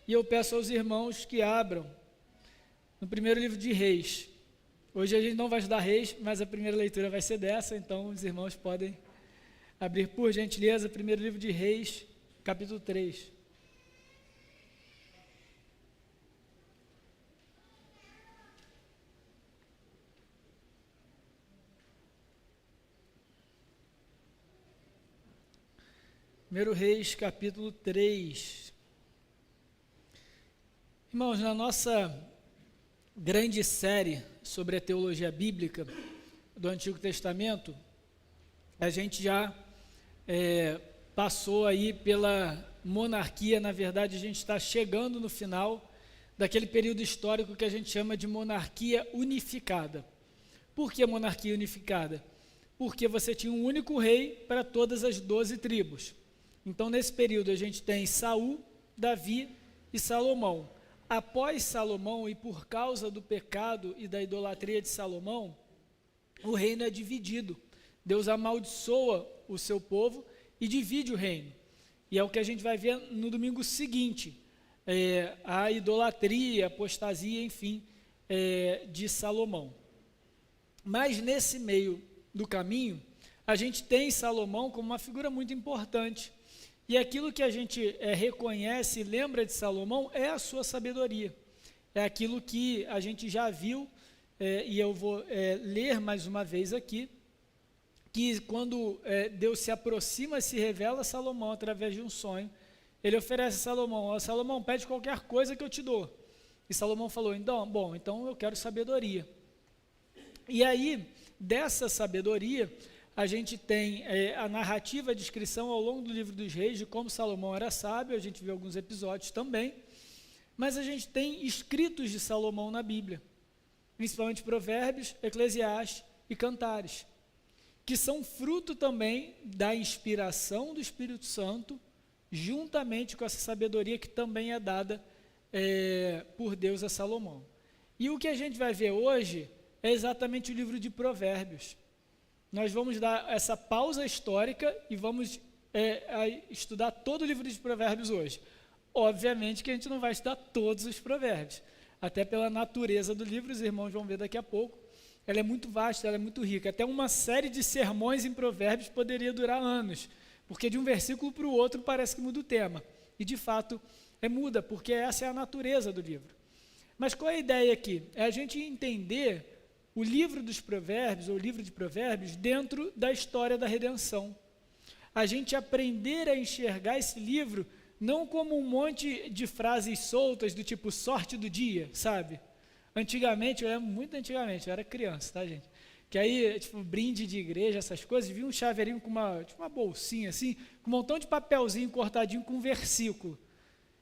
e eu peço aos irmãos que abram no primeiro livro de Reis. Hoje a gente não vai estudar Reis, mas a primeira leitura vai ser dessa, então os irmãos podem abrir, por gentileza, primeiro livro de Reis, capítulo 3. Primeiro Reis, capítulo 3. Irmãos, na nossa grande série sobre a teologia bíblica do Antigo Testamento, a gente já passou aí pela monarquia. Na verdade, a gente está chegando no final daquele período histórico que a gente chama de monarquia unificada. Por que monarquia unificada? Porque você tinha um único rei para todas as 12 tribos. Então, nesse período, a gente tem Saul, Davi e Salomão. Após Salomão, e por causa do pecado e da idolatria de Salomão, o reino é dividido. Deus amaldiçoa o seu povo e divide o reino. E é o que a gente vai ver no domingo seguinte, a idolatria, a apostasia, enfim, de Salomão. Mas nesse meio do caminho, a gente tem Salomão como uma figura muito importante. E aquilo que a gente reconhece e lembra de Salomão é a sua sabedoria. É aquilo que a gente já viu, e eu vou ler mais uma vez aqui, que quando Deus se aproxima e se revela a Salomão através de um sonho, ele oferece a Salomão: Salomão, pede qualquer coisa que eu te dou. E Salomão falou: então eu quero sabedoria. E aí, dessa sabedoria, a gente tem a narrativa, a descrição ao longo do livro dos reis de como Salomão era sábio. A gente vê alguns episódios também, mas a gente tem escritos de Salomão na Bíblia, principalmente Provérbios, Eclesiastes e Cantares, que são fruto também da inspiração do Espírito Santo, juntamente com essa sabedoria que também é dada por Deus a Salomão. E o que a gente vai ver hoje é exatamente o livro de Provérbios. Nós vamos dar essa pausa histórica e vamos estudar todo o livro de Provérbios hoje. Obviamente que a gente não vai estudar todos os provérbios, até pela natureza do livro, os irmãos vão ver daqui a pouco. Ela é muito vasta, ela é muito rica. Até uma série de sermões em provérbios poderia durar anos, porque de um versículo para o outro parece que muda o tema. E de fato muda, porque essa é a natureza do livro. Mas qual é a ideia aqui? É a gente entender o livro dos provérbios, ou o livro de provérbios, dentro da história da redenção. A gente aprender a enxergar esse livro não como um monte de frases soltas do tipo sorte do dia, sabe? Antigamente, muito antigamente, eu era criança, tá, gente? Que aí, tipo, brinde de igreja, essas coisas, vi um chaveirinho com uma bolsinha assim, com um montão de papelzinho cortadinho com um versículo.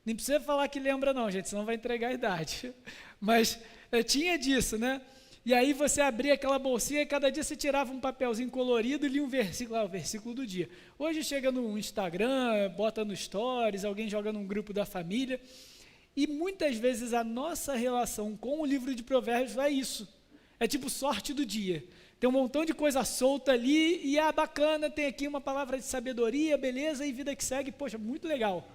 Nem precisa falar que lembra não, gente, senão vai entregar a idade. Mas tinha disso, né? E aí você abria aquela bolsinha e cada dia você tirava um papelzinho colorido e lia um versículo, o versículo do dia. Hoje chega no Instagram, bota no Stories, alguém joga num grupo da família. E muitas vezes a nossa relação com o livro de Provérbios é isso. É tipo sorte do dia. Tem um montão de coisa solta ali e bacana, tem aqui uma palavra de sabedoria, beleza, e vida que segue, poxa, muito legal.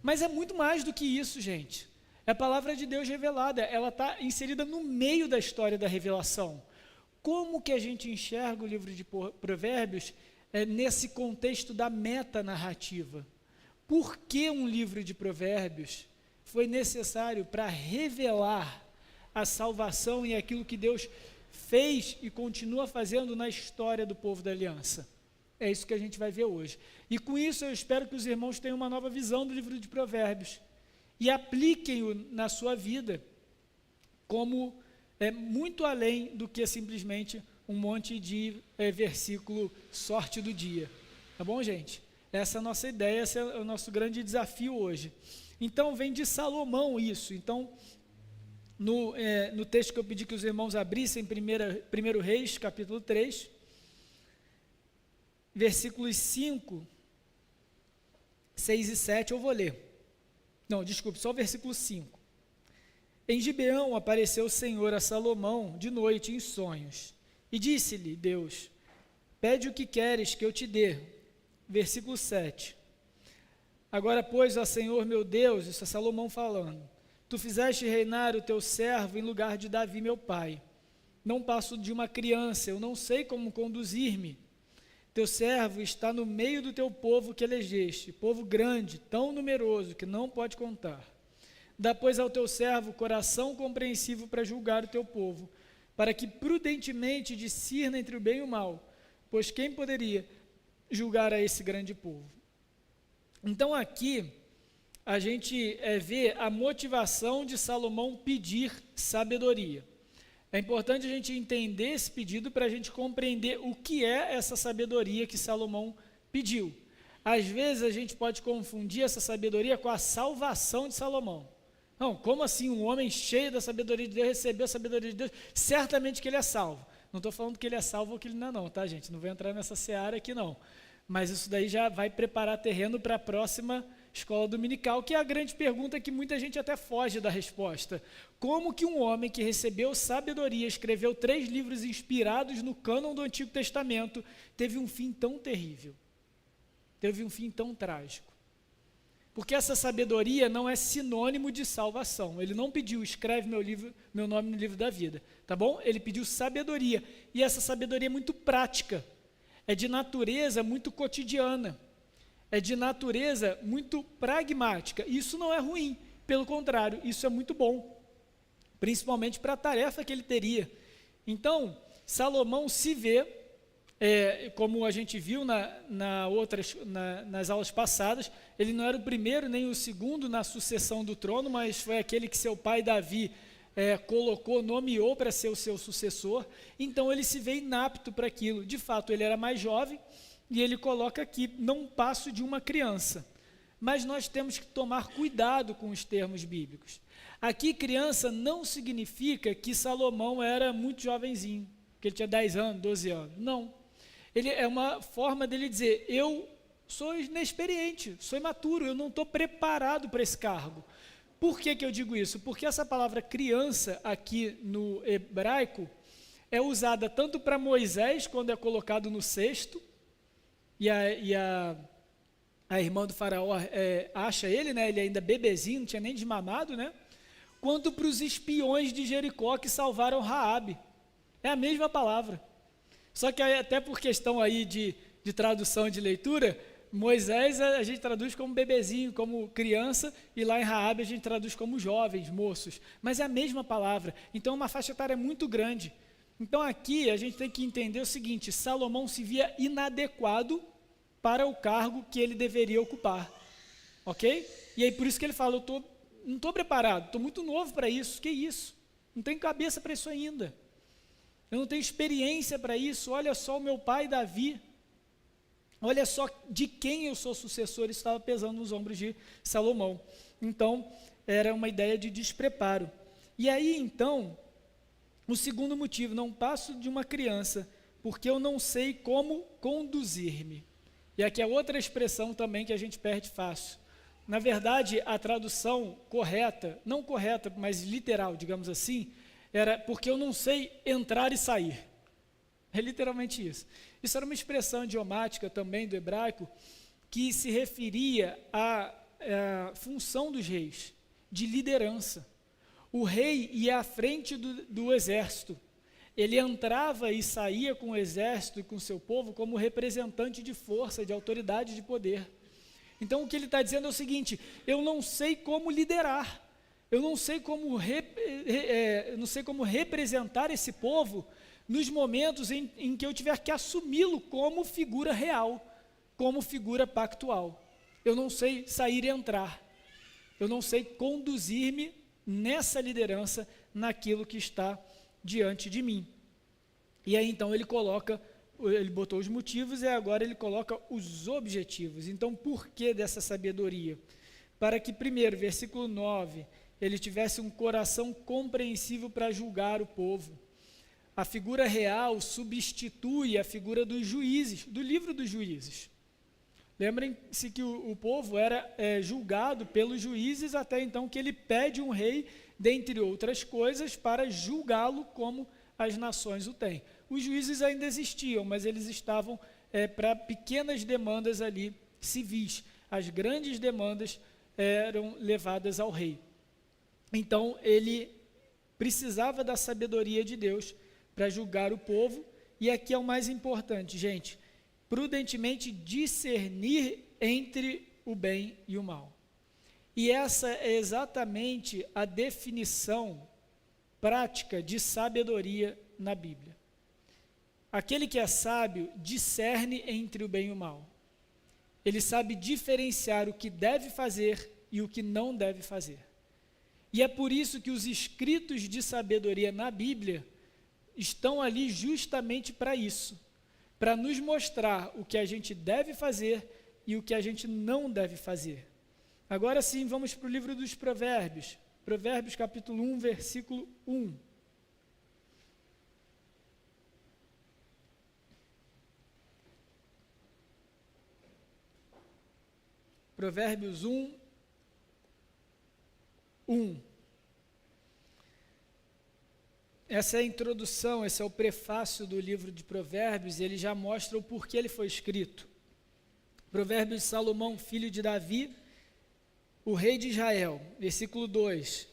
Mas é muito mais do que isso, gente. É a palavra de Deus revelada, ela está inserida no meio da história da revelação. Como que a gente enxerga o livro de Provérbios nesse contexto da metanarrativa? Por que um livro de Provérbios foi necessário para revelar a salvação e aquilo que Deus fez e continua fazendo na história do povo da aliança? É isso que a gente vai ver hoje. E com isso eu espero que os irmãos tenham uma nova visão do livro de Provérbios e apliquem-o na sua vida como muito além do que simplesmente um monte de versículo sorte do dia. Tá bom, gente? Essa é a nossa ideia, esse é o nosso grande desafio hoje. Então, vem de Salomão isso. Então, no texto que eu pedi que os irmãos abrissem, 1 Reis, capítulo 3, versículos 5, 6 e 7, eu vou ler. Não, desculpe, só o versículo 5. Em Gibeão apareceu o Senhor a Salomão de noite em sonhos, e disse-lhe Deus: pede o que queres que eu te dê. Versículo 7. Agora, pois, ó Senhor meu Deus, isso é Salomão falando, tu fizeste reinar o teu servo em lugar de Davi, meu pai. Não passo de uma criança, eu não sei como conduzir-me. Teu servo está no meio do teu povo que elegeste, povo grande, tão numeroso, que não pode contar. Dá, pois, ao teu servo coração compreensivo para julgar o teu povo, para que prudentemente discirna entre o bem e o mal, pois quem poderia julgar a esse grande povo? Então aqui a gente vê a motivação de Salomão pedir sabedoria. É importante a gente entender esse pedido para a gente compreender o que é essa sabedoria que Salomão pediu. Às vezes a gente pode confundir essa sabedoria com a salvação de Salomão. Não, como assim um homem cheio da sabedoria de Deus recebeu a sabedoria de Deus? Certamente que ele é salvo. Não estou falando que ele é salvo ou que ele não é não, tá gente? Não vou entrar nessa seara aqui não. Mas isso daí já vai preparar terreno para a próxima escola dominical, que é a grande pergunta que muita gente até foge da resposta. Como que um homem que recebeu sabedoria, escreveu 3 livros inspirados no cânon do Antigo Testamento, teve um fim tão terrível? Teve um fim tão trágico? Porque essa sabedoria não é sinônimo de salvação. Ele não pediu, escreve meu nome no livro da vida, tá bom? Ele pediu sabedoria, e essa sabedoria é muito prática, é de natureza muito cotidiana, é de natureza muito pragmática. Isso não é ruim, pelo contrário, isso é muito bom, principalmente para a tarefa que ele teria. Então, Salomão se vê, como a gente viu nas aulas passadas, ele não era o primeiro nem o segundo na sucessão do trono, mas foi aquele que seu pai Davi colocou, nomeou para ser o seu sucessor. Então ele se vê inapto para aquilo. De fato, ele era mais jovem, e ele coloca aqui, não passo de uma criança. Mas nós temos que tomar cuidado com os termos bíblicos. Aqui, criança não significa que Salomão era muito jovenzinho, que ele tinha 10 anos, 12 anos. Não. Ele é uma forma dele dizer, eu sou inexperiente, sou imaturo, eu não estou preparado para esse cargo. Por que eu digo isso? Porque essa palavra criança aqui no hebraico é usada tanto para Moisés, quando é colocado no cesto, e a irmã do faraó acha ele, né, ele ainda bebezinho, não tinha nem desmamado, né, quanto para os espiões de Jericó que salvaram Raabe. É a mesma palavra. Só que até por questão aí de tradução e de leitura, Moisés a gente traduz como bebezinho, como criança, e lá em Raabe a gente traduz como jovens, moços. Mas é a mesma palavra. Então é uma faixa etária muito grande. Então aqui a gente tem que entender o seguinte, Salomão se via inadequado para o cargo que ele deveria ocupar. Ok? E aí por isso que ele fala, não estou preparado, estou muito novo para isso. Que isso? Não tenho cabeça para isso ainda. Eu não tenho experiência para isso. Olha só o meu pai Davi. Olha só de quem eu sou sucessor. Isso estava pesando nos ombros de Salomão. Então, era uma ideia de despreparo. E aí, então, o segundo motivo, não passo de uma criança, porque eu não sei como conduzir-me. E aqui é outra expressão também que a gente perde fácil. Na verdade, a tradução correta, não correta, mas literal, digamos assim, era porque eu não sei entrar e sair. É literalmente isso. Isso era uma expressão idiomática também do hebraico, que se referia à função dos reis, de liderança. O rei ia à frente do exército. Ele entrava e saía com o exército e com o seu povo como representante de força, de autoridade, de poder. Então o que ele está dizendo é o seguinte, eu não sei como liderar, eu não sei como representar esse povo nos momentos em que eu tiver que assumi-lo como figura real, como figura pactual. Eu não sei sair e entrar, eu não sei conduzir-me nessa liderança, naquilo que está diante de mim. E aí então ele botou os motivos e agora ele coloca os objetivos. Então por que dessa sabedoria? Para que primeiro, versículo 9, ele tivesse um coração compreensível para julgar o povo. A figura real substitui a figura dos juízes, do livro dos juízes. Lembrem-se que o povo era julgado pelos juízes até então que ele pede um rei, dentre outras coisas, para julgá-lo como as nações o têm. Os juízes ainda existiam, mas eles estavam para pequenas demandas ali civis. as grandes demandas eram levadas ao rei. Então, ele precisava da sabedoria de Deus para julgar o povo, e aqui é o mais importante, gente, prudentemente discernir entre o bem e o mal. E essa é exatamente a definição prática de sabedoria na Bíblia. Aquele que é sábio discerne entre o bem e o mal. Ele sabe diferenciar o que deve fazer e o que não deve fazer. E é por isso que os escritos de sabedoria na Bíblia estão ali justamente para isso, para nos mostrar o que a gente deve fazer e o que a gente não deve fazer. Agora sim, vamos para o livro dos Provérbios. Provérbios capítulo 1, versículo 1. Provérbios 1, 1. Essa é a introdução, esse é o prefácio do livro de Provérbios, e ele já mostra o porquê ele foi escrito. Provérbios de Salomão, filho de Davi, o rei de Israel, versículo 2.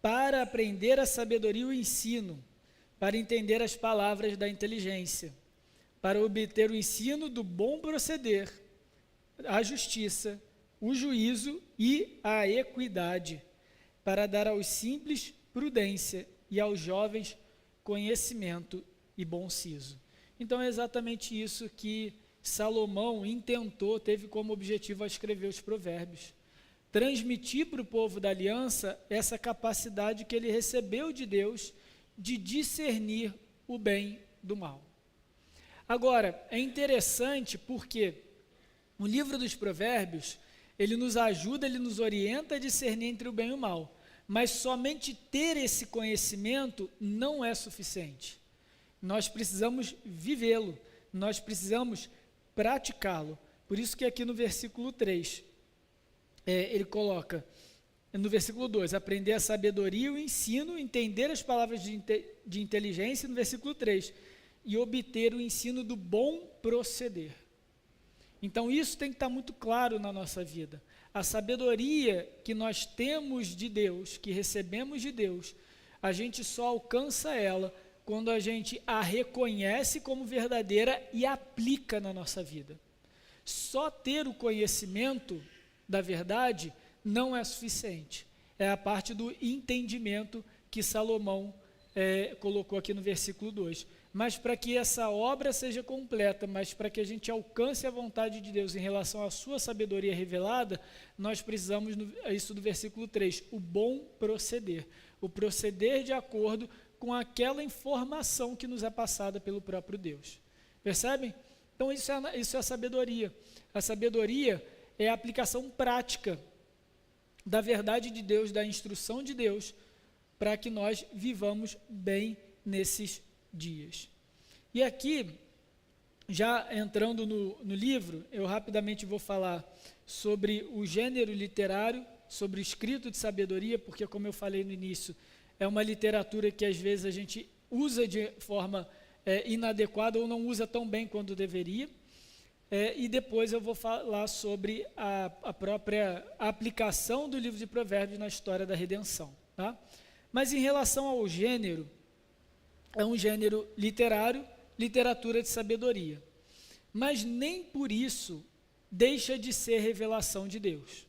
Para aprender a sabedoria e o ensino, para entender as palavras da inteligência, para obter o ensino do bom proceder, a justiça, o juízo e a equidade, para dar aos simples prudência e aos jovens conhecimento e bom siso. Então é exatamente isso que Salomão intentou, teve como objetivo ao escrever os provérbios. Transmitir para o povo da aliança essa capacidade que ele recebeu de Deus de discernir o bem do mal. Agora, é interessante porque o livro dos provérbios, ele nos ajuda, ele nos orienta a discernir entre o bem e o mal. Mas somente ter esse conhecimento não é suficiente. Nós precisamos vivê-lo, nós precisamos praticá-lo. Por isso que aqui no versículo 3, ele coloca, no versículo 2, aprender a sabedoria e o ensino, entender as palavras de inteligência, no versículo 3, e obter o ensino do bom proceder. Então isso tem que estar muito claro na nossa vida. A sabedoria que nós temos de Deus, que recebemos de Deus, a gente só alcança ela quando a gente a reconhece como verdadeira e aplica na nossa vida. Só ter o conhecimento da verdade não é suficiente. É a parte do entendimento que Salomão colocou aqui no versículo 2. Mas para que essa obra seja completa, mas para que a gente alcance a vontade de Deus em relação à sua sabedoria revelada, nós precisamos, isso do versículo 3, o bom proceder. O proceder de acordo com aquela informação que nos é passada pelo próprio Deus. Percebem? Então isso é a sabedoria. A sabedoria é a aplicação prática da verdade de Deus, da instrução de Deus, para que nós vivamos bem nesses dias. E aqui, já entrando no livro, eu rapidamente vou falar sobre o gênero literário, sobre o escrito de sabedoria, porque como eu falei no início, é uma literatura que às vezes a gente usa de forma inadequada ou não usa tão bem quanto deveria. E depois eu vou falar sobre a própria aplicação do livro de Provérbios na história da redenção. Tá? Mas em relação ao gênero, é um gênero literário, literatura de sabedoria. Mas nem por isso deixa de ser revelação de Deus.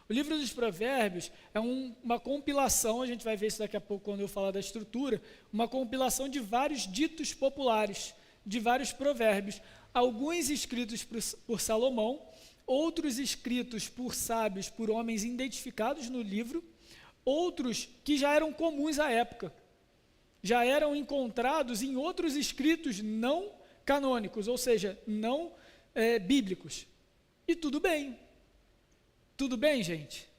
O livro dos Provérbios é uma compilação, a gente vai ver isso daqui a pouco quando eu falar da estrutura, uma compilação de vários ditos populares, de vários provérbios, alguns escritos por Salomão, outros escritos por sábios, por homens identificados no livro, outros que já eram comuns à época, já eram encontrados em outros escritos não canônicos, ou seja, não bíblicos. E tudo bem. Tudo bem, gente?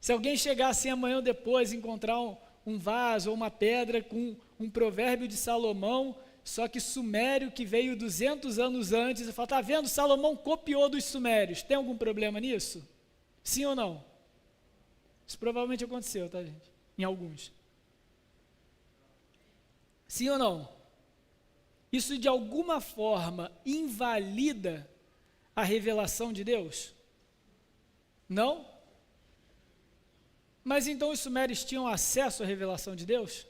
Se alguém chegar assim amanhã ou depois, encontrar um vaso ou uma pedra com um provérbio de Salomão, só que sumério, que veio 200 anos antes, e fala, tá vendo, Salomão copiou dos sumérios. Tem algum problema nisso? Sim ou não? Isso provavelmente aconteceu, tá, gente? Em alguns. Sim ou não? Isso de alguma forma invalida a revelação de Deus? Não? Mas então os sumérios tinham acesso à revelação de Deus?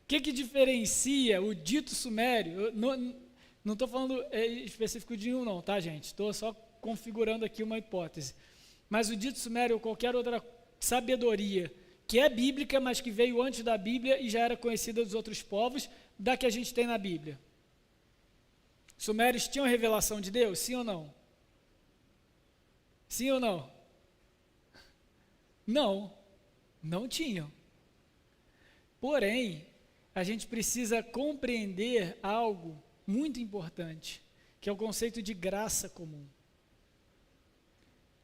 O que diferencia o dito sumério? Eu não estou falando específico de um não, tá, gente? Estou só configurando aqui uma hipótese. Mas o dito sumério ou qualquer outra sabedoria que é bíblica, mas que veio antes da Bíblia e já era conhecida dos outros povos, da que a gente tem na Bíblia. Sumérios tinham revelação de Deus? Sim ou não? Sim ou não? Não, não tinham. Porém, a gente precisa compreender algo muito importante, que é o conceito de graça comum.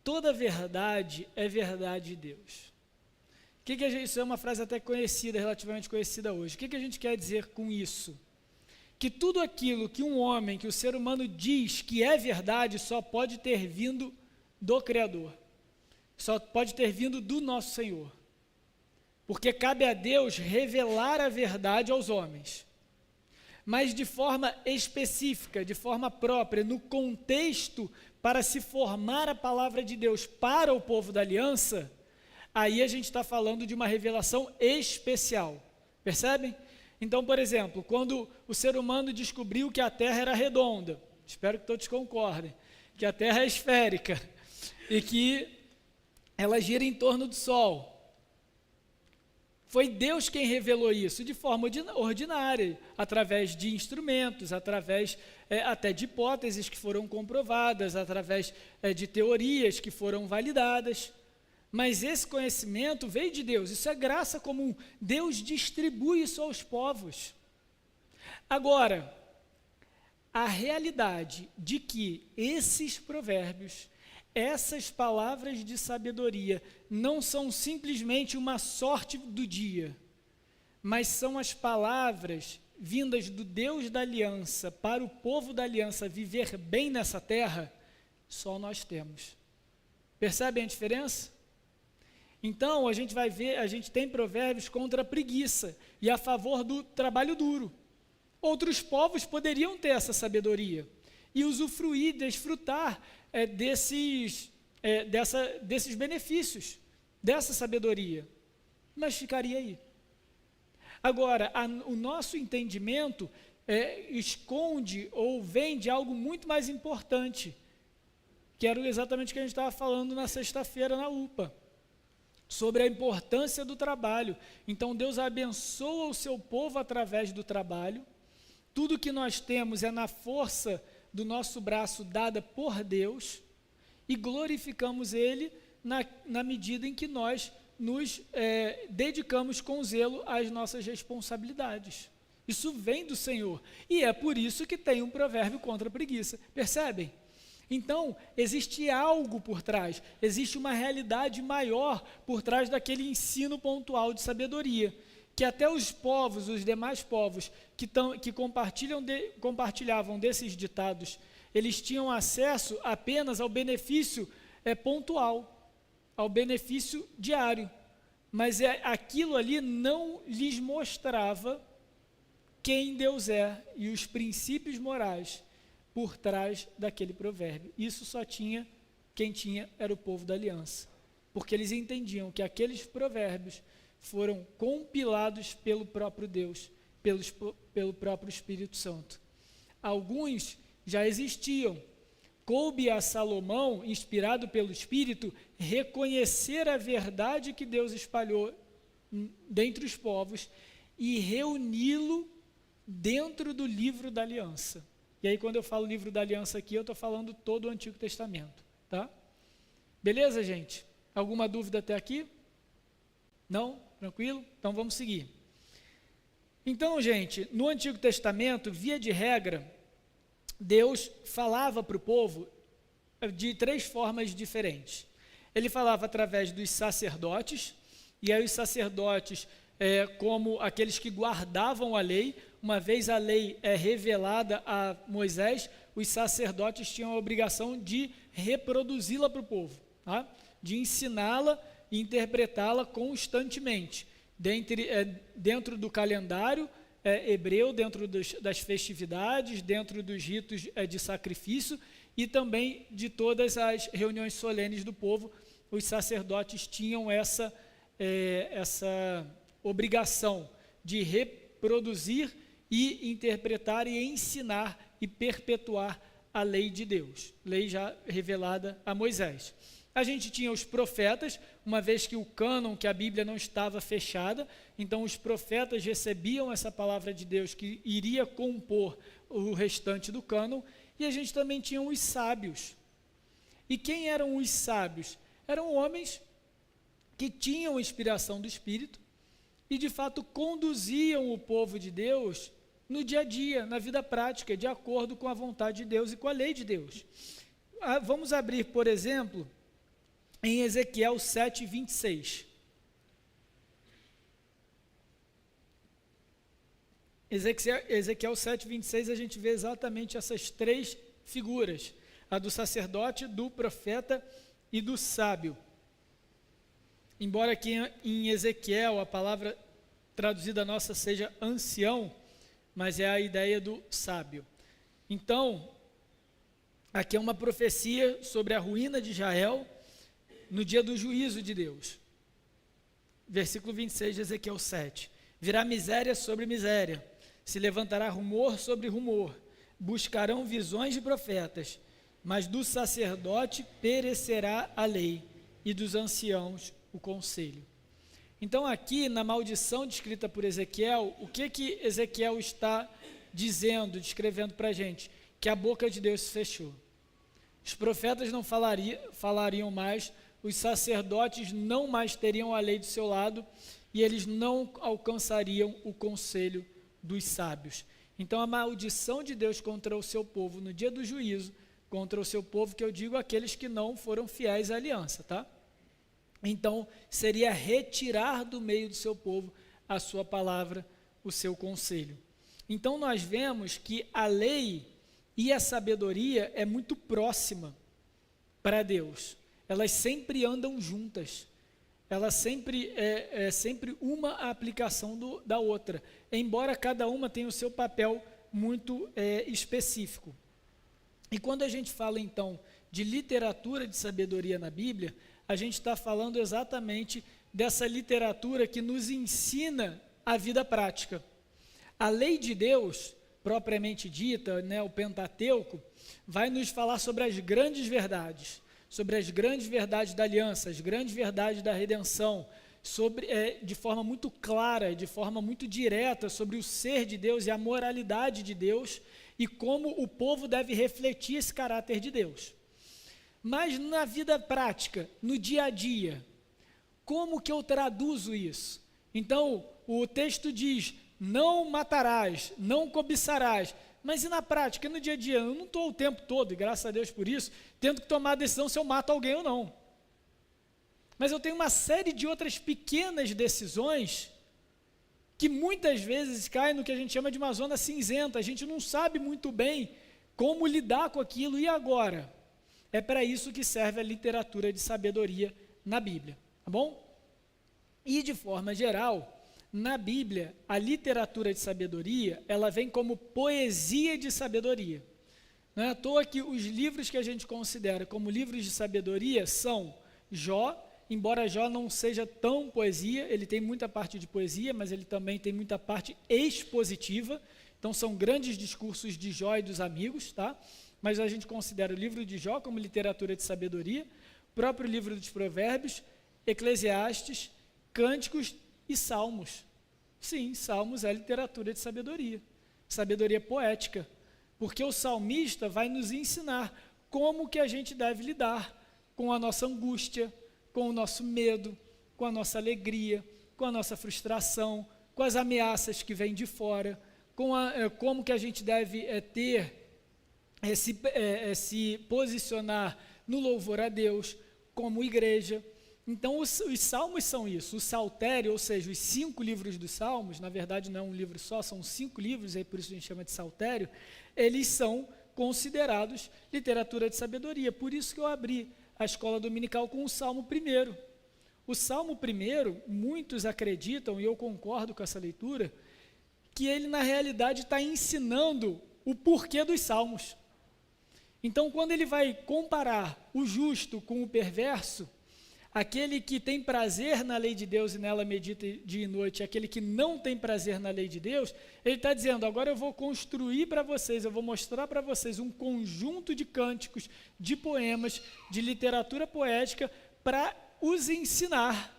Toda verdade é verdade de Deus. Isso é uma frase até conhecida, relativamente conhecida hoje. O que a gente quer dizer com isso? Que tudo aquilo que um homem, que o ser humano diz que é verdade, só pode ter vindo do Criador. Só pode ter vindo do nosso Senhor. Porque cabe a Deus revelar a verdade aos homens. Mas de forma específica, de forma própria, no contexto para se formar a palavra de Deus para o povo da aliança, aí a gente está falando de uma revelação especial. Percebem? Então, por exemplo, quando o ser humano descobriu que a Terra era redonda, espero que todos concordem, que a Terra é esférica e que ela gira em torno do Sol. Foi Deus quem revelou isso de forma ordinária, através de instrumentos, através até de hipóteses que foram comprovadas, através de teorias que foram validadas. Mas esse conhecimento veio de Deus, isso é graça comum. Deus distribui isso aos povos. Agora, a realidade de que esses provérbios, essas palavras de sabedoria, não são simplesmente uma sorte do dia, mas são as palavras vindas do Deus da aliança para o povo da aliança viver bem nessa terra, só nós temos. Percebem a diferença? Então, a gente vai ver, a gente tem provérbios contra a preguiça e a favor do trabalho duro. Outros povos poderiam ter essa sabedoria e usufruir, desfrutar desses benefícios, dessa sabedoria, mas ficaria aí. Agora, o nosso entendimento esconde ou vem de algo muito mais importante, que era exatamente o que a gente estava falando na sexta-feira na UPA, sobre a importância do trabalho. Então, Deus abençoa o seu povo através do trabalho. Tudo que nós temos é na força do nosso braço dada por Deus, e glorificamos Ele na medida em que nós nos dedicamos com zelo às nossas responsabilidades. Isso vem do Senhor, e é por isso que tem um provérbio contra a preguiça. Percebem? Então, existe algo por trás, existe uma realidade maior por trás daquele ensino pontual de sabedoria, que até os povos, os demais povos que compartilhavam desses ditados, eles tinham acesso apenas ao benefício pontual, ao benefício diário, mas aquilo ali não lhes mostrava quem Deus é e os princípios morais por trás daquele provérbio. Isso só tinha, quem tinha era o povo da aliança, porque eles entendiam que aqueles provérbios foram compilados pelo próprio Deus, pelo próprio Espírito Santo. Alguns já existiam. Coube a Salomão, inspirado pelo Espírito, reconhecer a verdade que Deus espalhou dentre os povos e reuni-lo dentro do livro da aliança. E aí, quando eu falo livro da aliança aqui, eu estou falando todo o Antigo Testamento, tá? Beleza, gente? Alguma dúvida até aqui? Não? Tranquilo? Então vamos seguir. Então, gente, no Antigo Testamento, via de regra, Deus falava para o povo de 3 formas diferentes. Ele falava através dos sacerdotes, e aí os sacerdotes, como aqueles que guardavam a lei, uma vez a lei revelada a Moisés, os sacerdotes tinham a obrigação de reproduzi-la para o povo, tá? De ensiná-la e interpretá-la constantemente, dentro do calendário hebreu, dentro das festividades, dentro dos ritos de sacrifício e também de todas as reuniões solenes do povo. Os sacerdotes tinham essa obrigação de reproduzir e interpretar e ensinar e perpetuar a lei de Deus, lei já revelada a Moisés. A gente tinha os profetas, uma vez que o cânon, que a Bíblia não estava fechada, então os profetas recebiam essa palavra de Deus que iria compor o restante do cânon, e a gente também tinha os sábios. E quem eram os sábios? Eram homens que tinham inspiração do Espírito e de fato conduziam o povo de Deus no dia a dia, na vida prática, de acordo com a vontade de Deus e com a lei de Deus. Vamos abrir, por exemplo, em Ezequiel 7:26. Ezequiel 7:26, a gente vê exatamente essas três figuras, a do sacerdote, do profeta e do sábio. Embora aqui em Ezequiel a palavra traduzida nossa seja ancião, mas é a ideia do sábio. Então, aqui é uma profecia sobre a ruína de Israel no dia do juízo de Deus. Versículo 26 de Ezequiel 7. Virá miséria sobre miséria, se levantará rumor sobre rumor, buscarão visões de profetas, mas do sacerdote perecerá a lei, e dos anciãos o conselho. Então aqui, na maldição descrita por Ezequiel, o que Ezequiel está dizendo, descrevendo para a gente? Que a boca de Deus se fechou. Os profetas não falariam mais, os sacerdotes não mais teriam a lei do seu lado, e eles não alcançariam o conselho dos sábios. Então a maldição de Deus contra o seu povo no dia do juízo, contra o seu povo, que eu digo aqueles que não foram fiéis à aliança, tá? Então seria retirar do meio do seu povo a sua palavra, o seu conselho. Então nós vemos que a lei e a sabedoria é muito próxima para Deus. Elas sempre andam juntas. Ela sempre é sempre uma aplicação da outra, embora cada uma tenha o seu papel muito específico. E quando a gente fala então de literatura de sabedoria na Bíblia, a gente está falando exatamente dessa literatura que nos ensina a vida prática. A lei de Deus, propriamente dita, né, o Pentateuco, vai nos falar sobre as grandes verdades da aliança, as grandes verdades da redenção, de forma muito clara, de forma muito direta, sobre o ser de Deus e a moralidade de Deus, e como o povo deve refletir esse caráter de Deus. Mas na vida prática, no dia a dia, como que eu traduzo isso? Então, o texto diz, não matarás, não cobiçarás, mas e na prática, no dia a dia? Eu não estou o tempo todo, e graças a Deus por isso, tendo que tomar a decisão se eu mato alguém ou não. Mas eu tenho uma série de outras pequenas decisões que muitas vezes caem no que a gente chama de uma zona cinzenta. A gente não sabe muito bem como lidar com aquilo. E agora? É para isso que serve a literatura de sabedoria na Bíblia, tá bom? E de forma geral, na Bíblia, a literatura de sabedoria, ela vem como poesia de sabedoria. Não é à toa que os livros que a gente considera como livros de sabedoria são Jó, embora Jó não seja tão poesia, ele tem muita parte de poesia, mas ele também tem muita parte expositiva, então são grandes discursos de Jó e dos amigos, tá? Mas a gente considera o livro de Jó como literatura de sabedoria, o próprio livro dos Provérbios, Eclesiastes, Cânticos e Salmos. Sim, Salmos é literatura de sabedoria poética, porque o salmista vai nos ensinar como que a gente deve lidar com a nossa angústia, com o nosso medo, com a nossa alegria, com a nossa frustração, com as ameaças que vêm de fora, como que a gente deve se posicionar no louvor a Deus, como igreja. Então os salmos são isso, o saltério, ou seja, os 5 livros dos salmos, na verdade não é um livro só, são 5 livros, aí por isso a gente chama de saltério, eles são considerados literatura de sabedoria. Por isso que eu abri a escola dominical com o Salmo 1. O Salmo 1, muitos acreditam, e eu concordo com essa leitura, que ele, na realidade, está ensinando o porquê dos salmos. Então, quando ele vai comparar o justo com o perverso, aquele que tem prazer na lei de Deus e nela medita dia e noite, aquele que não tem prazer na lei de Deus, ele está dizendo, agora eu vou construir para vocês, eu vou mostrar para vocês um conjunto de cânticos, de poemas, de literatura poética, para os ensinar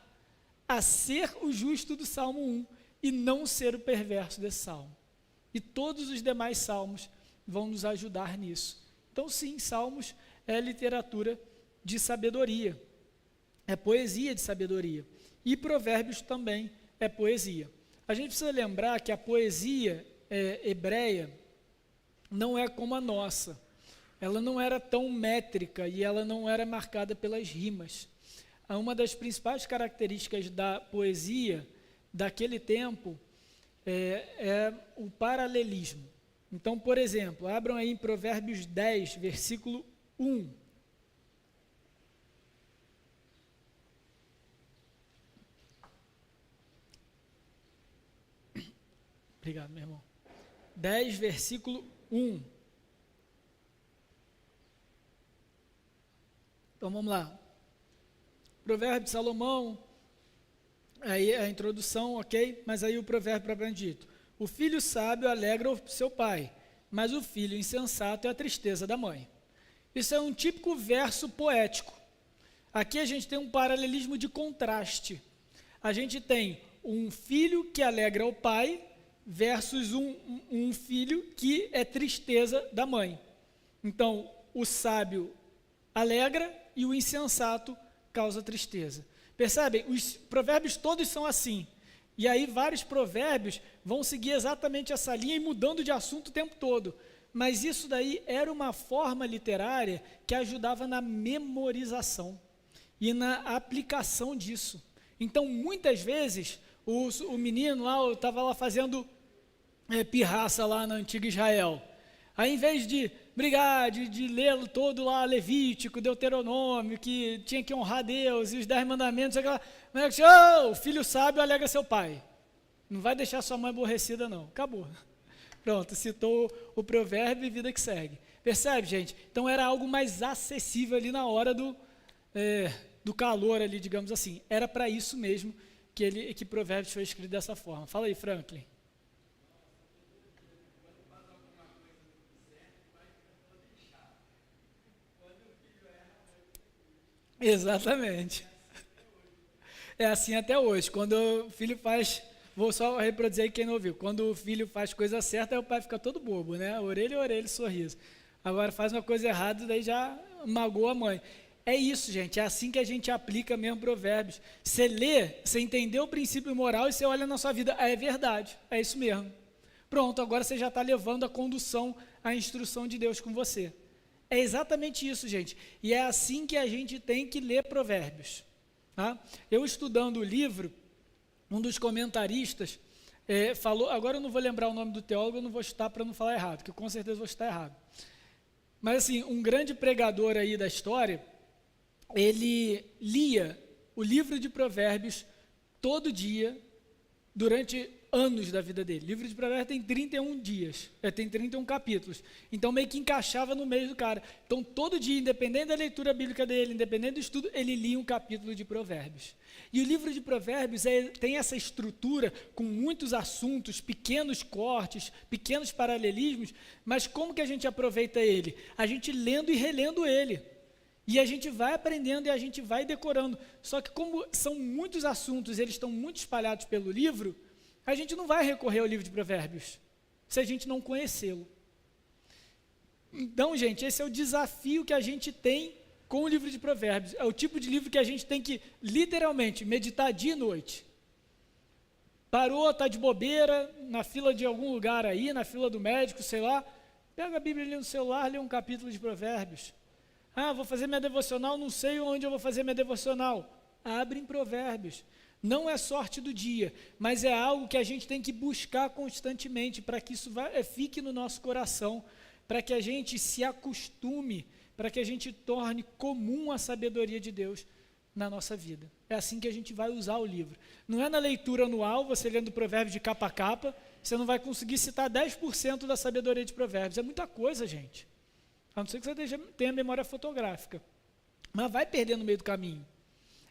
a ser o justo do Salmo 1 e não ser o perverso desse salmo. E todos os demais salmos vão nos ajudar nisso. Então, sim, salmos é literatura de sabedoria. É poesia de sabedoria. E provérbios também é poesia. A gente precisa lembrar que a poesia hebreia não é como a nossa. Ela não era tão métrica e ela não era marcada pelas rimas. Uma das principais características da poesia daquele tempo é o paralelismo. Então, por exemplo, abram aí em Provérbios 10, versículo 1. Obrigado, meu irmão. 10, versículo 1. Então, vamos lá. Provérbio de Salomão, aí a introdução, ok? Mas aí o provérbio propriamente dito. O filho sábio alegra o seu pai, mas o filho insensato é a tristeza da mãe. Isso é um típico verso poético. Aqui a gente tem um paralelismo de contraste. A gente tem um filho que alegra o pai versus um filho que é tristeza da mãe. Então, o sábio alegra e o insensato causa tristeza. Percebem? Os provérbios todos são assim. E aí vários provérbios vão seguir exatamente essa linha e mudando de assunto o tempo todo. Mas isso daí era uma forma literária que ajudava na memorização e na aplicação disso. Então, muitas vezes, o menino lá, estava lá fazendo pirraça lá na antiga Israel. Aí, em vez de brigar, de ler todo lá Levítico, Deuteronômio, que tinha que honrar Deus e os 10 mandamentos, o filho sábio alegra seu pai. Não vai deixar sua mãe aborrecida, não. Acabou. Pronto, citou o provérbio e vida que segue. Percebe, gente? Então, era algo mais acessível ali na hora do calor ali, digamos assim. Era para isso mesmo que Provérbios foi escrito dessa forma. Fala aí, Franklin. Exatamente. É assim até hoje. Quando o filho faz, vou só reproduzir aí quem não ouviu. Quando o filho faz coisa certa, aí o pai fica todo bobo, né? Orelha a orelha, sorriso. Agora faz uma coisa errada, daí já magoa a mãe. É isso, gente. É assim que a gente aplica mesmo provérbios. Você lê, você entendeu o princípio moral e você olha na sua vida. É verdade, é isso mesmo. Pronto, agora você já está levando a condução, a instrução de Deus com você. É exatamente isso, gente. E é assim que a gente tem que ler provérbios. Tá? Eu estudando o livro, um dos comentaristas falou, agora eu não vou lembrar o nome do teólogo, eu não vou citar para não falar errado, que eu com certeza vou citar errado. Mas assim, um grande pregador aí da história, ele lia o livro de provérbios todo dia, durante anos da vida dele. O livro de provérbios tem 31 dias, tem 31 capítulos. Então, meio que encaixava no meio do cara. Então, todo dia, independente da leitura bíblica dele, independente do estudo, ele lia um capítulo de provérbios. E o livro de provérbios tem essa estrutura com muitos assuntos, pequenos cortes, pequenos paralelismos, mas como que a gente aproveita ele? A gente lendo e relendo ele. E a gente vai aprendendo e a gente vai decorando. Só que como são muitos assuntos, eles estão muito espalhados pelo livro, a gente não vai recorrer ao livro de provérbios, se a gente não conhecê-lo. Então, gente, esse é o desafio que a gente tem com o livro de provérbios. É o tipo de livro que a gente tem que, literalmente, meditar dia e noite. Parou, está de bobeira, na fila de algum lugar aí, na fila do médico, sei lá, pega a Bíblia ali no celular, lê um capítulo de provérbios. Ah, vou fazer minha devocional, não sei onde eu vou fazer minha devocional. Abre em provérbios. Não é sorte do dia, mas é algo que a gente tem que buscar constantemente para que isso fique no nosso coração, para que a gente se acostume, para que a gente torne comum a sabedoria de Deus na nossa vida. É assim que a gente vai usar o livro. Não é na leitura anual, você lendo Provérbios de capa a capa, você não vai conseguir citar 10% da sabedoria de Provérbios. É muita coisa, gente. A não ser que você tenha memória fotográfica. Mas vai perder no meio do caminho.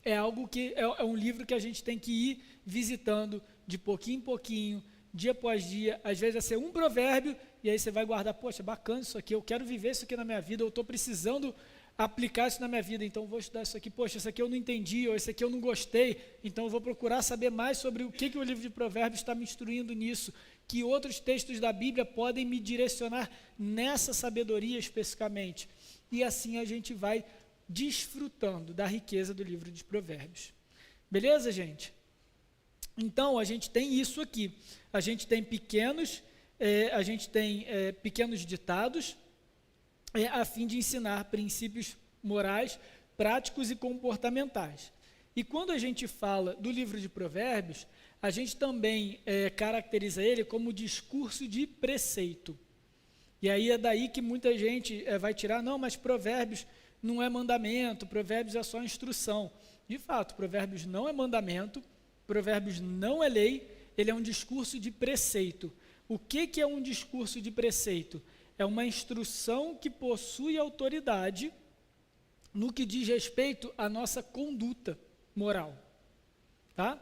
É algo que é um livro que a gente tem que ir visitando de pouquinho em pouquinho, dia após dia. Às vezes vai ser um provérbio, e aí você vai guardar, poxa, bacana isso aqui, eu quero viver isso aqui na minha vida, eu estou precisando aplicar isso na minha vida, então vou estudar isso aqui, poxa, isso aqui eu não entendi, ou isso aqui eu não gostei, então eu vou procurar saber mais sobre o que o livro de Provérbios está me instruindo nisso, que outros textos da Bíblia podem me direcionar nessa sabedoria especificamente. E assim a gente vai desfrutando da riqueza do livro de Provérbios. Beleza, gente? Então, a gente tem isso aqui. A gente tem pequenos ditados, a fim de ensinar princípios morais, práticos e comportamentais. E quando a gente fala do livro de Provérbios, a gente também caracteriza ele como discurso de preceito. E aí é daí que muita gente vai tirar, não, mas Provérbios não é mandamento, Provérbios é só instrução. De fato, Provérbios não é mandamento, Provérbios não é lei, ele é um discurso de preceito. O que é um discurso de preceito? É uma instrução que possui autoridade no que diz respeito à nossa conduta moral. Tá?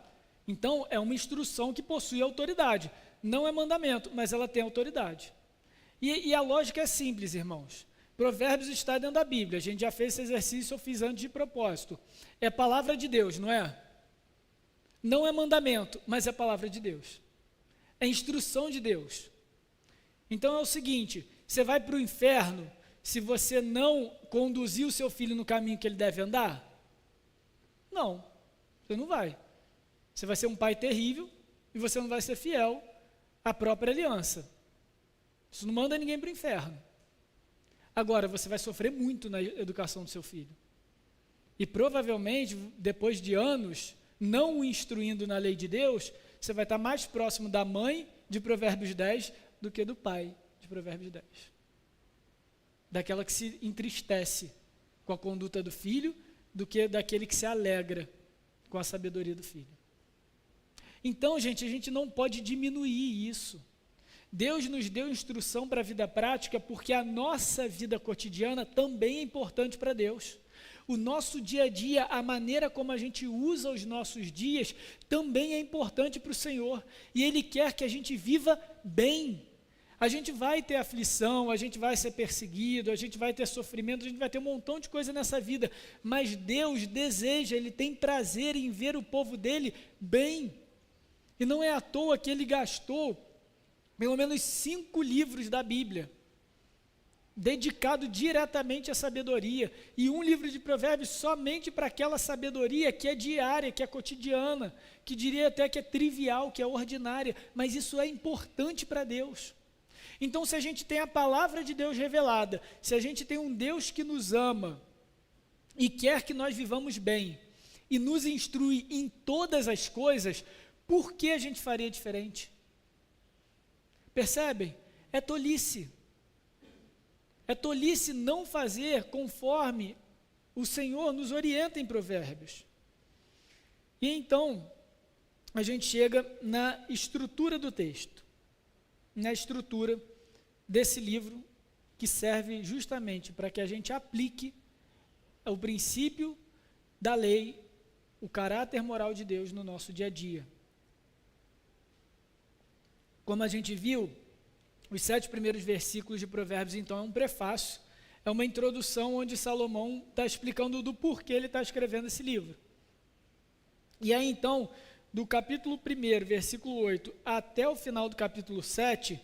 Então, é uma instrução que possui autoridade. Não é mandamento, mas ela tem autoridade. E a lógica é simples, irmãos. Provérbios está dentro da Bíblia. A gente já fez esse exercício, eu fiz antes de propósito. É palavra de Deus, não é? Não é mandamento, mas é palavra de Deus. É instrução de Deus. Então é o seguinte, você vai para o inferno se você não conduzir o seu filho no caminho que ele deve andar? Não, você não vai. Você vai ser um pai terrível e você não vai ser fiel à própria aliança. Isso não manda ninguém para o inferno. Agora, você vai sofrer muito na educação do seu filho. E provavelmente, depois de anos, não o instruindo na lei de Deus, você vai estar mais próximo da mãe de Provérbios 10 do que do pai de Provérbios 10. Daquela que se entristece com a conduta do filho, do que daquele que se alegra com a sabedoria do filho. Então, gente, a gente não pode diminuir isso. Deus nos deu instrução para a vida prática porque a nossa vida cotidiana também é importante para Deus. O nosso dia a dia, a maneira como a gente usa os nossos dias, também é importante para o Senhor. E Ele quer que a gente viva bem. A gente vai ter aflição, a gente vai ser perseguido, a gente vai ter sofrimento, a gente vai ter um montão de coisa nessa vida. Mas Deus deseja, Ele tem prazer em ver o povo dEle bem. E não é à toa que Ele gastou pelo menos 5 livros da Bíblia, dedicado diretamente à sabedoria, e um livro de Provérbios somente para aquela sabedoria que é diária, que é cotidiana, que diria até que é trivial, que é ordinária, mas isso é importante para Deus. Então, se a gente tem a palavra de Deus revelada, se a gente tem um Deus que nos ama e quer que nós vivamos bem, e nos instrui em todas as coisas, por que a gente faria diferente? Percebem? É tolice. É tolice não fazer conforme o Senhor nos orienta em Provérbios. E então, a gente chega na estrutura do texto, na estrutura desse livro, que serve justamente para que a gente aplique o princípio da lei, o caráter moral de Deus no nosso dia a dia. Como a gente viu, os 7 primeiros versículos de Provérbios, então, é um prefácio, é uma introdução onde Salomão está explicando do porquê ele está escrevendo esse livro. E aí, então, do capítulo 1, versículo 8, até o final do capítulo 7,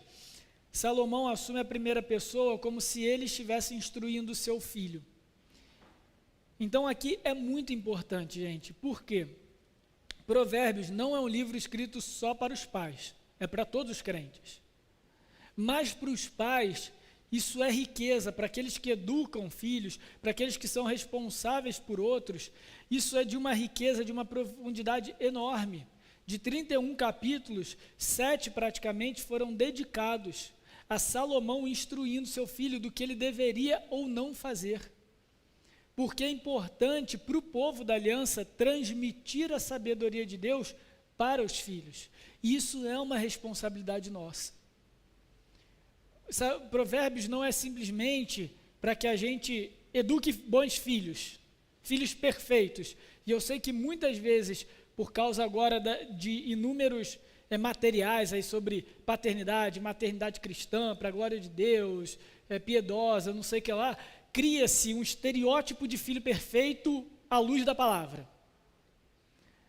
Salomão assume a primeira pessoa como se ele estivesse instruindo o seu filho. Então, aqui é muito importante, gente, porque Provérbios não é um livro escrito só para os pais, é para todos os crentes. Mas para os pais, isso é riqueza, para aqueles que educam filhos, para aqueles que são responsáveis por outros, isso é de uma riqueza, de uma profundidade enorme. De 31 capítulos, 7 praticamente foram dedicados a Salomão instruindo seu filho do que ele deveria ou não fazer. porque é importante para o povo da aliança transmitir a sabedoria de Deus para os filhos. Isso é uma responsabilidade nossa. Provérbios não é simplesmente para que a gente eduque bons filhos, filhos perfeitos. E eu sei que muitas vezes, por causa agora de inúmeros materiais aí sobre paternidade, maternidade cristã, para a glória de Deus, piedosa, não sei o que lá, cria-se um estereótipo de filho perfeito à luz da palavra.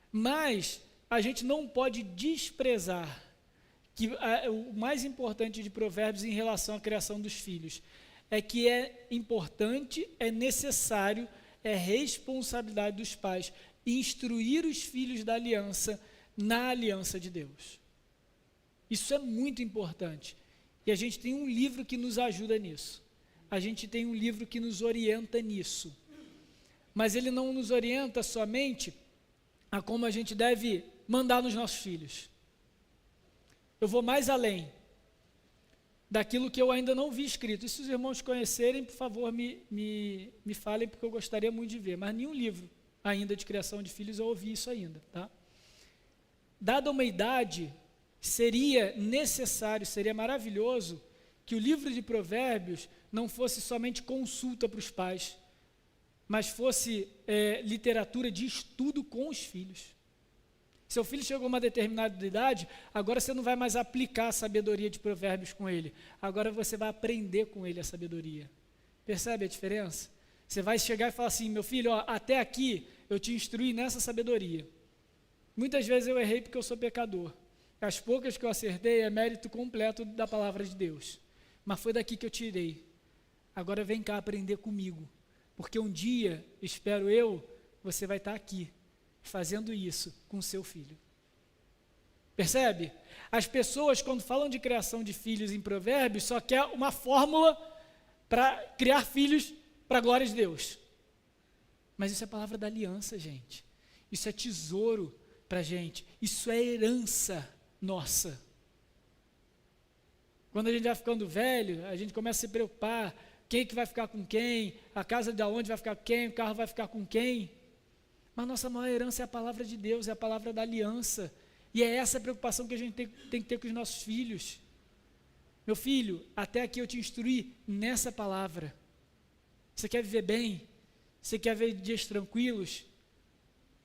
Mas a gente não pode desprezar que o mais importante de Provérbios em relação à criação dos filhos é que é importante, é necessário, é responsabilidade dos pais instruir os filhos da aliança na aliança de Deus. Isso é muito importante. E a gente tem um livro que nos ajuda nisso. A gente tem um livro que nos orienta nisso. Mas ele não nos orienta somente a como a gente deve mandar nos nossos filhos. Eu vou mais além daquilo que eu ainda não vi escrito. E se os irmãos conhecerem, por favor, me falem, porque eu gostaria muito de ver. Mas nenhum livro ainda de criação de filhos eu ouvi isso ainda. Tá? Dada uma idade, seria necessário, seria maravilhoso que o livro de Provérbios não fosse somente consulta para os pais, mas fosse literatura de estudo com os filhos. Seu filho chegou a uma determinada idade, agora você não vai mais aplicar a sabedoria de Provérbios com ele, agora você vai aprender com ele a sabedoria. Percebe a diferença? Você vai chegar e falar assim, meu filho, ó, até aqui eu te instruí nessa sabedoria. Muitas vezes eu errei porque eu sou pecador. As poucas que eu acertei é mérito completo da palavra de Deus. Mas foi daqui que eu tirei. Agora vem cá aprender comigo. Porque um dia, espero eu, você vai estar aqui, fazendo isso com seu filho. Percebe? As pessoas, quando falam de criação de filhos em Provérbios, só quer uma fórmula para criar filhos para a glória de Deus. Mas isso é palavra da aliança, gente. Isso é tesouro para a gente. Isso é herança nossa. Quando a gente vai ficando velho, a gente começa a se preocupar, quem que vai ficar com quem, a casa de onde vai ficar com quem, o carro vai ficar com quem. Mas nossa maior herança é a palavra de Deus, é a palavra da aliança. E é essa a preocupação que a gente tem que ter com os nossos filhos. Meu filho, até aqui eu te instruí nessa palavra. Você quer viver bem? Você quer ver dias tranquilos?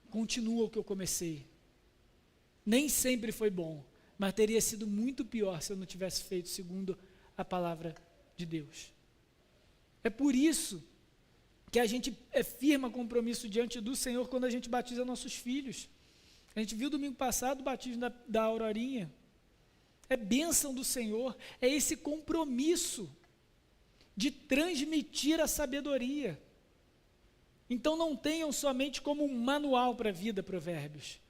Continua o que eu comecei. Nem sempre foi bom, mas teria sido muito pior se eu não tivesse feito segundo a palavra de Deus. É por isso que a gente firma compromisso diante do Senhor quando a gente batiza nossos filhos. A gente viu domingo passado o batismo da Aurorinha. É bênção do Senhor, é esse compromisso de transmitir a sabedoria. Então não tenham somente como um manual para a vida Provérbios,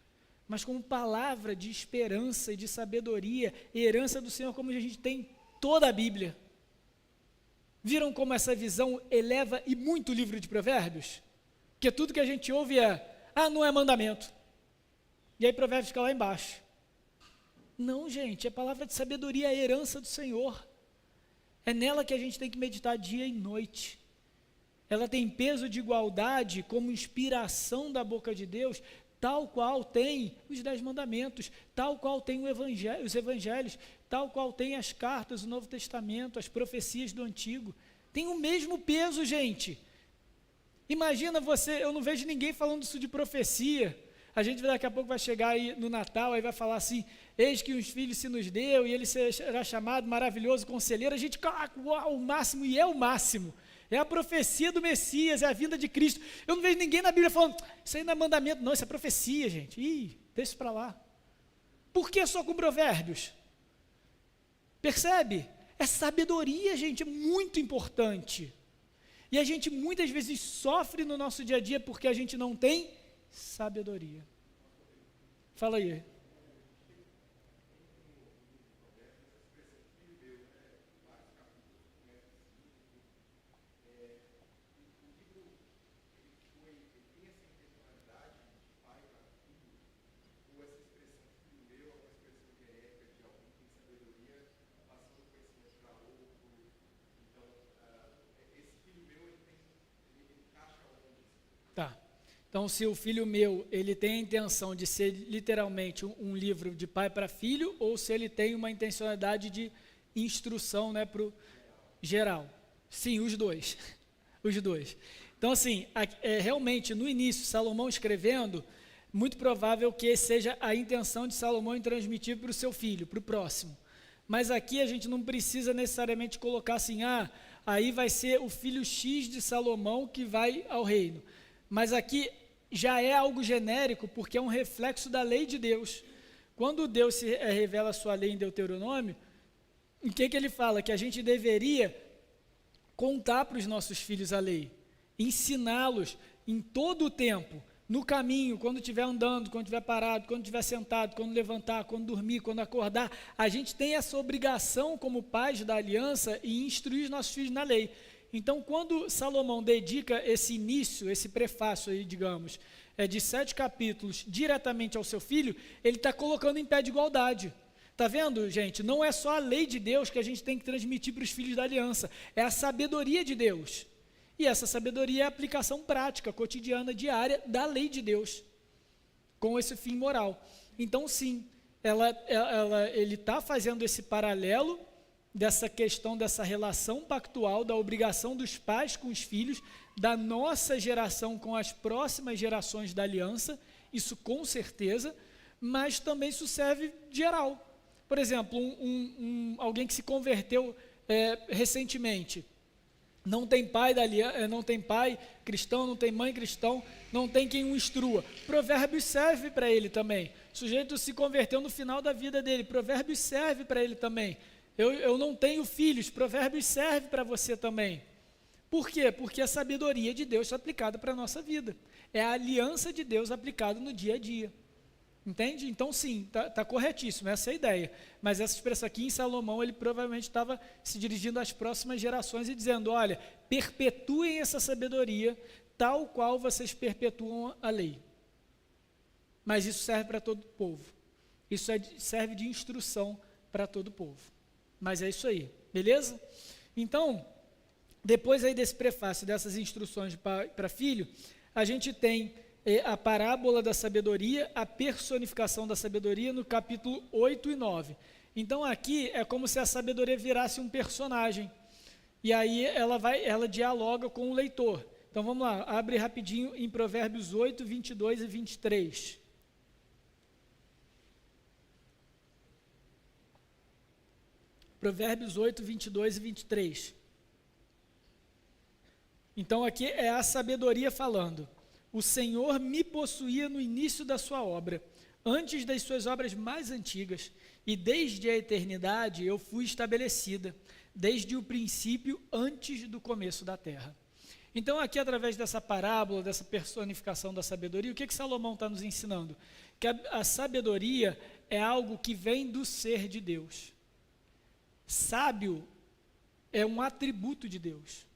mas como palavra de esperança e de sabedoria, e herança do Senhor, como a gente tem toda a Bíblia. Viram como essa visão eleva e muito o livro de Provérbios? Porque tudo que a gente ouve não é mandamento. E aí Provérbios fica lá embaixo. Não, gente, é palavra de sabedoria, é herança do Senhor. É nela que a gente tem que meditar dia e noite. Ela tem peso de igualdade como inspiração da boca de Deus, tal qual tem os 10 mandamentos, tal qual tem os evangelhos, tal qual tem as cartas do Novo Testamento, as profecias do Antigo. Tem o mesmo peso, gente. Imagina você, eu não vejo ninguém falando isso de profecia. A gente daqui a pouco vai chegar aí no Natal, aí vai falar assim, eis que os filhos se nos deu, e ele será chamado maravilhoso conselheiro. A gente, uau, o máximo, e é o máximo. É a profecia do Messias, é a vinda de Cristo. Eu não vejo ninguém na Bíblia falando, isso aí não é mandamento, não, isso é profecia, gente. Deixa isso para lá. Por que só com Provérbios? Percebe? É sabedoria, gente, é muito importante. E a gente muitas vezes sofre no nosso dia a dia porque a gente não tem sabedoria. Fala aí. Tá. Então, se o filho meu, ele tem a intenção de ser literalmente um livro de pai para filho, ou se ele tem uma intencionalidade de instrução, né, para o geral. Sim, os dois. Os dois. Então, assim, realmente, no início, Salomão escrevendo, muito provável que seja a intenção de Salomão em transmitir para o seu filho, para o próximo. Mas aqui a gente não precisa necessariamente colocar assim, aí vai ser o filho X de Salomão que vai ao reino. Mas aqui já é algo genérico, porque é um reflexo da lei de Deus. Quando Deus revela a sua lei em Deuteronômio, o que ele fala? Que a gente deveria contar para os nossos filhos a lei, ensiná-los em todo o tempo, no caminho, quando estiver andando, quando estiver parado, quando estiver sentado, quando levantar, quando dormir, quando acordar. A gente tem essa obrigação como pais da aliança em instruir os nossos filhos na lei. Então, quando Salomão dedica esse início, esse prefácio aí, digamos, de 7 capítulos diretamente ao seu filho, ele está colocando em pé de igualdade. Está vendo, gente? Não é só a lei de Deus que a gente tem que transmitir para os filhos da aliança, é a sabedoria de Deus. E essa sabedoria é a aplicação prática, cotidiana, diária da lei de Deus, com esse fim moral. Então, sim, ele está fazendo esse paralelo dessa questão, dessa relação pactual, da obrigação dos pais com os filhos, da nossa geração com as próximas gerações da aliança, isso com certeza, mas também isso serve geral. Por exemplo, alguém que se converteu recentemente, não tem pai não tem pai cristão, não tem mãe cristão, não tem quem o instrua. Provérbios serve para ele também. O sujeito se converteu no final da vida dele, Provérbios serve para ele também. Eu não tenho filhos, Provérbios serve para você também. Por quê? Porque a sabedoria de Deus é aplicada para a nossa vida. É a aliança de Deus aplicada no dia a dia. Entende? Então, sim, está corretíssimo, essa é a ideia. Mas essa expressão aqui em Salomão, ele provavelmente estava se dirigindo às próximas gerações e dizendo, olha, perpetuem essa sabedoria, tal qual vocês perpetuam a lei. Mas isso serve para todo o povo. Isso serve de instrução para todo o povo. Mas é isso aí, beleza? Então, depois aí desse prefácio, dessas instruções de pai para filho, a gente tem a parábola da sabedoria, a personificação da sabedoria no capítulo 8 e 9. Então aqui é como se a sabedoria virasse um personagem. E aí ela dialoga com o leitor. Então vamos lá, abre rapidinho em Provérbios 8, 22 e 23. Provérbios 8, 22 e 23. Então aqui é a sabedoria falando. O Senhor me possuía no início da sua obra, antes das suas obras mais antigas, e desde a eternidade eu fui estabelecida, desde o princípio, antes do começo da terra. Então aqui, através dessa parábola, dessa personificação da sabedoria, o que Salomão está nos ensinando? Que a sabedoria é algo que vem do ser de Deus. Sábio é um atributo de Deus.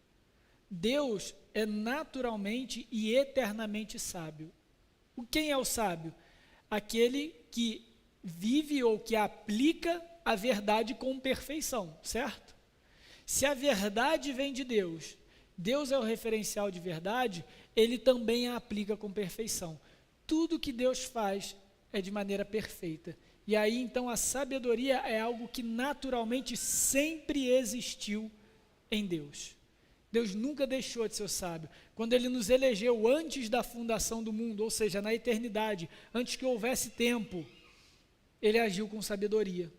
Deus é naturalmente e eternamente sábio. Quem é o sábio? Aquele que vive ou que aplica a verdade com perfeição, certo? Se a verdade vem de Deus, Deus é o referencial de verdade, ele também a aplica com perfeição. Tudo que Deus faz é de maneira perfeita. E aí, então, a sabedoria é algo que naturalmente sempre existiu em Deus. Deus nunca deixou de ser sábio. Quando Ele nos elegeu antes da fundação do mundo, ou seja, na eternidade, antes que houvesse tempo, Ele agiu com sabedoria.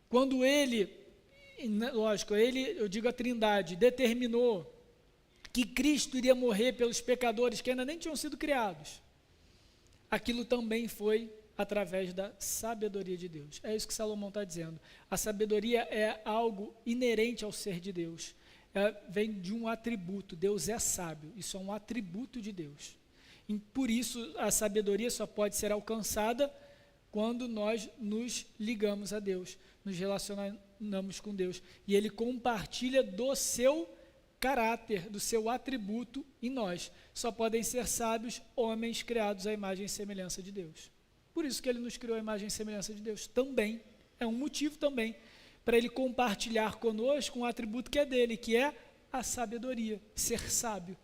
Quando Ele, lógico, eu digo a Trindade, determinou que Cristo iria morrer pelos pecadores que ainda nem tinham sido criados, aquilo também foi através da sabedoria de Deus. É isso que Salomão está dizendo. A sabedoria é algo inerente ao ser de Deus. Vem de um atributo. Deus é sábio. Isso é um atributo de Deus. E por isso, a sabedoria só pode ser alcançada quando nós nos ligamos a Deus, nos relacionamos com Deus. E Ele compartilha do seu caráter, do seu atributo em nós. Só podem ser sábios homens criados à imagem e semelhança de Deus. Por isso que Ele nos criou à imagem e semelhança de Deus também. É um motivo também para Ele compartilhar conosco um atributo que é dele, que é a sabedoria, ser sábio.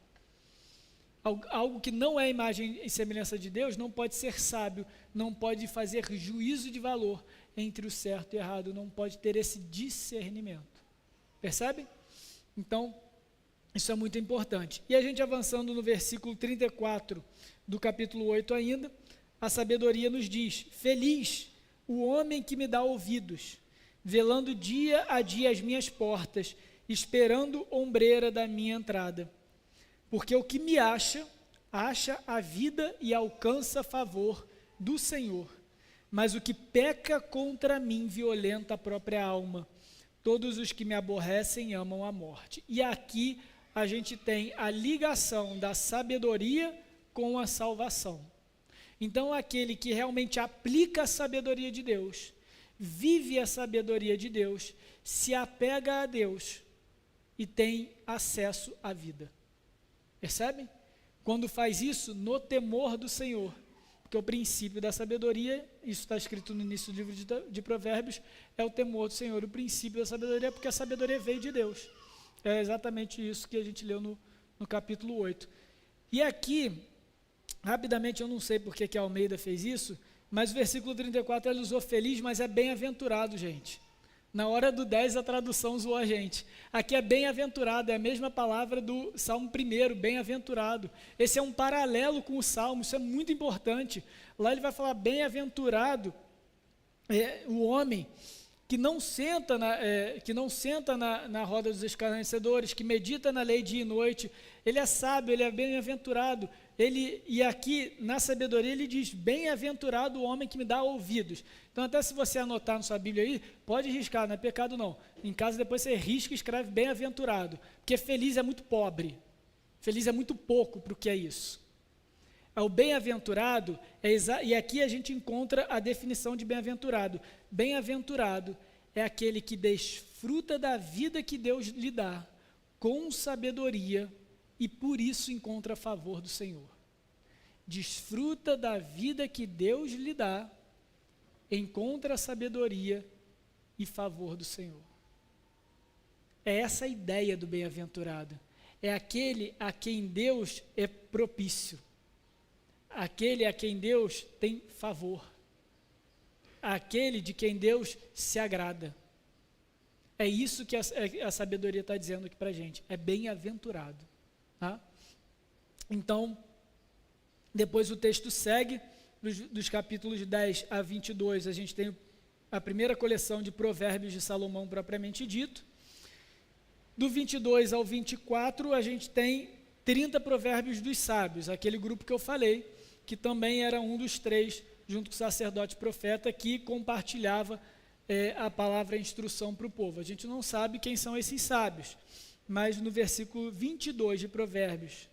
Algo que não é imagem e semelhança de Deus não pode ser sábio, não pode fazer juízo de valor entre o certo e o errado, não pode ter esse discernimento. Percebe? Então, isso é muito importante. E a gente avançando no versículo 34 do capítulo 8 ainda, a sabedoria nos diz: feliz o homem que me dá ouvidos, velando dia a dia as minhas portas, esperando ombreira da minha entrada. Porque o que me acha a vida e alcança favor do Senhor. Mas o que peca contra mim violenta a própria alma. Todos os que me aborrecem amam a morte. E aqui a gente tem a ligação da sabedoria com a salvação. Então, aquele que realmente aplica a sabedoria de Deus, vive a sabedoria de Deus, se apega a Deus e tem acesso à vida. Percebem? Quando faz isso no temor do Senhor, porque o princípio da sabedoria, isso está escrito no início do livro de Provérbios, é o temor do Senhor, o princípio da sabedoria, porque a sabedoria veio de Deus. É exatamente isso que a gente leu no capítulo 8. E aqui, rapidamente, eu não sei porque que a Almeida fez isso, mas o versículo 34 ele usou feliz, mas é bem-aventurado, gente. Na hora do 10 a tradução zoou a gente. Aqui é bem-aventurado, é a mesma palavra do Salmo 1, bem-aventurado. Esse é um paralelo com o Salmo, isso é muito importante. Lá ele vai falar bem-aventurado o homem que não senta na roda dos escarnecedores, que medita na lei dia e noite. Ele é sábio, ele é bem-aventurado. E aqui, na sabedoria, ele diz, bem-aventurado o homem que me dá ouvidos. Então, até se você anotar na sua Bíblia aí, pode riscar, não é pecado não. Em casa, depois você risca e escreve bem-aventurado, porque feliz é muito pobre, feliz é muito pouco para o que é isso. O bem-aventurado, e aqui a gente encontra a definição de bem-aventurado. Bem-aventurado é aquele que desfruta da vida que Deus lhe dá, com sabedoria, e por isso encontra favor do Senhor. Desfruta da vida que Deus lhe dá, encontra sabedoria e favor do Senhor. É essa a ideia do bem-aventurado. É aquele a quem Deus é propício. Aquele a quem Deus tem favor. Aquele de quem Deus se agrada. É isso que a sabedoria está dizendo aqui para a gente. É bem-aventurado. Tá? Então, depois o texto segue, dos capítulos 10 a 22, a gente tem a primeira coleção de provérbios de Salomão propriamente dito. Do 22 ao 24, a gente tem 30 provérbios dos sábios, aquele grupo que eu falei, que também era um dos 3, junto com o sacerdote profeta, que compartilhava a palavra e a instrução para o povo. A gente não sabe quem são esses sábios, mas no versículo 22 de Provérbios,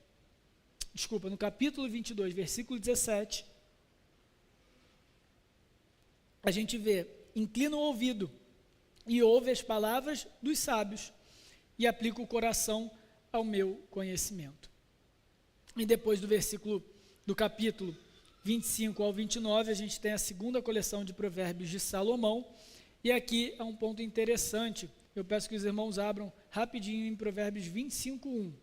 no capítulo 22, versículo 17, a gente vê, inclina o ouvido e ouve as palavras dos sábios e aplica o coração ao meu conhecimento. E depois do capítulo 25 ao 29, a gente tem a segunda coleção de provérbios de Salomão, e aqui é um ponto interessante. Eu peço que os irmãos abram rapidinho em Provérbios 25, 1.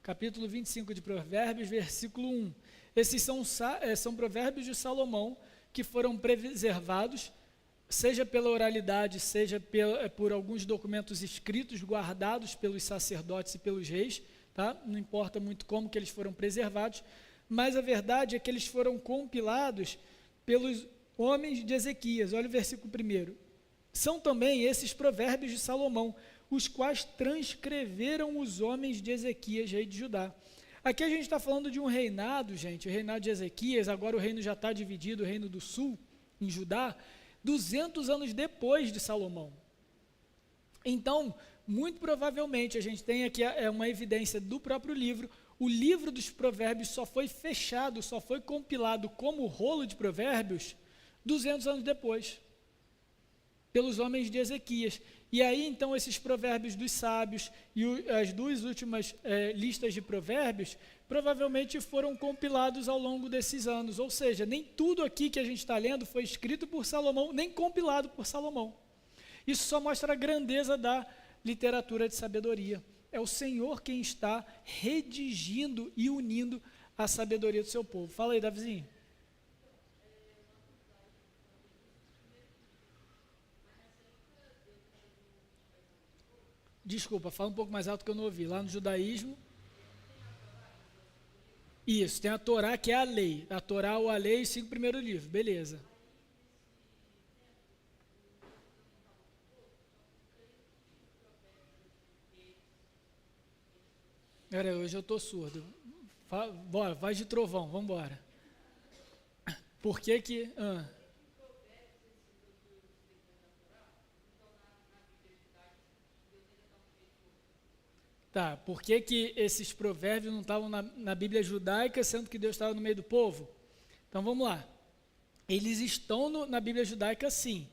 Capítulo 25 de Provérbios, versículo 1. Esses são provérbios de Salomão que foram preservados, seja pela oralidade, seja por alguns documentos escritos, guardados pelos sacerdotes e pelos reis, tá? Não importa muito como que eles foram preservados, mas a verdade é que eles foram compilados pelos homens de Ezequias. Olha o versículo 1. São também esses provérbios de Salomão, os quais transcreveram os homens de Ezequias, rei de Judá. Aqui a gente está falando de um reinado, gente, o reinado de Ezequias, agora o reino já está dividido, o reino do sul, em Judá, 200 anos depois de Salomão. Então, muito provavelmente, a gente tem aqui uma evidência do próprio livro, o livro dos provérbios só foi fechado, só foi compilado como rolo de provérbios 200 anos depois, pelos homens de Ezequias. E aí, então, esses provérbios dos sábios e as duas últimas listas de provérbios, provavelmente foram compilados ao longo desses anos. Ou seja, nem tudo aqui que a gente está lendo foi escrito por Salomão, nem compilado por Salomão. Isso só mostra a grandeza da literatura de sabedoria. é o Senhor quem está redigindo e unindo a sabedoria do seu povo. Fala aí, Davizinho. Desculpa, fala um pouco mais alto que eu não ouvi. Lá no judaísmo, isso, tem a Torá, que é a lei. A Torá ou a lei, os 5 primeiros livros, beleza. Pera, hoje eu estou surdo. Bora, vai de trovão, vamos embora. Por que que... Tá, por que que esses provérbios não estavam na Bíblia judaica, sendo que Deus estava no meio do povo? Então vamos lá. Eles estão na Bíblia judaica sim,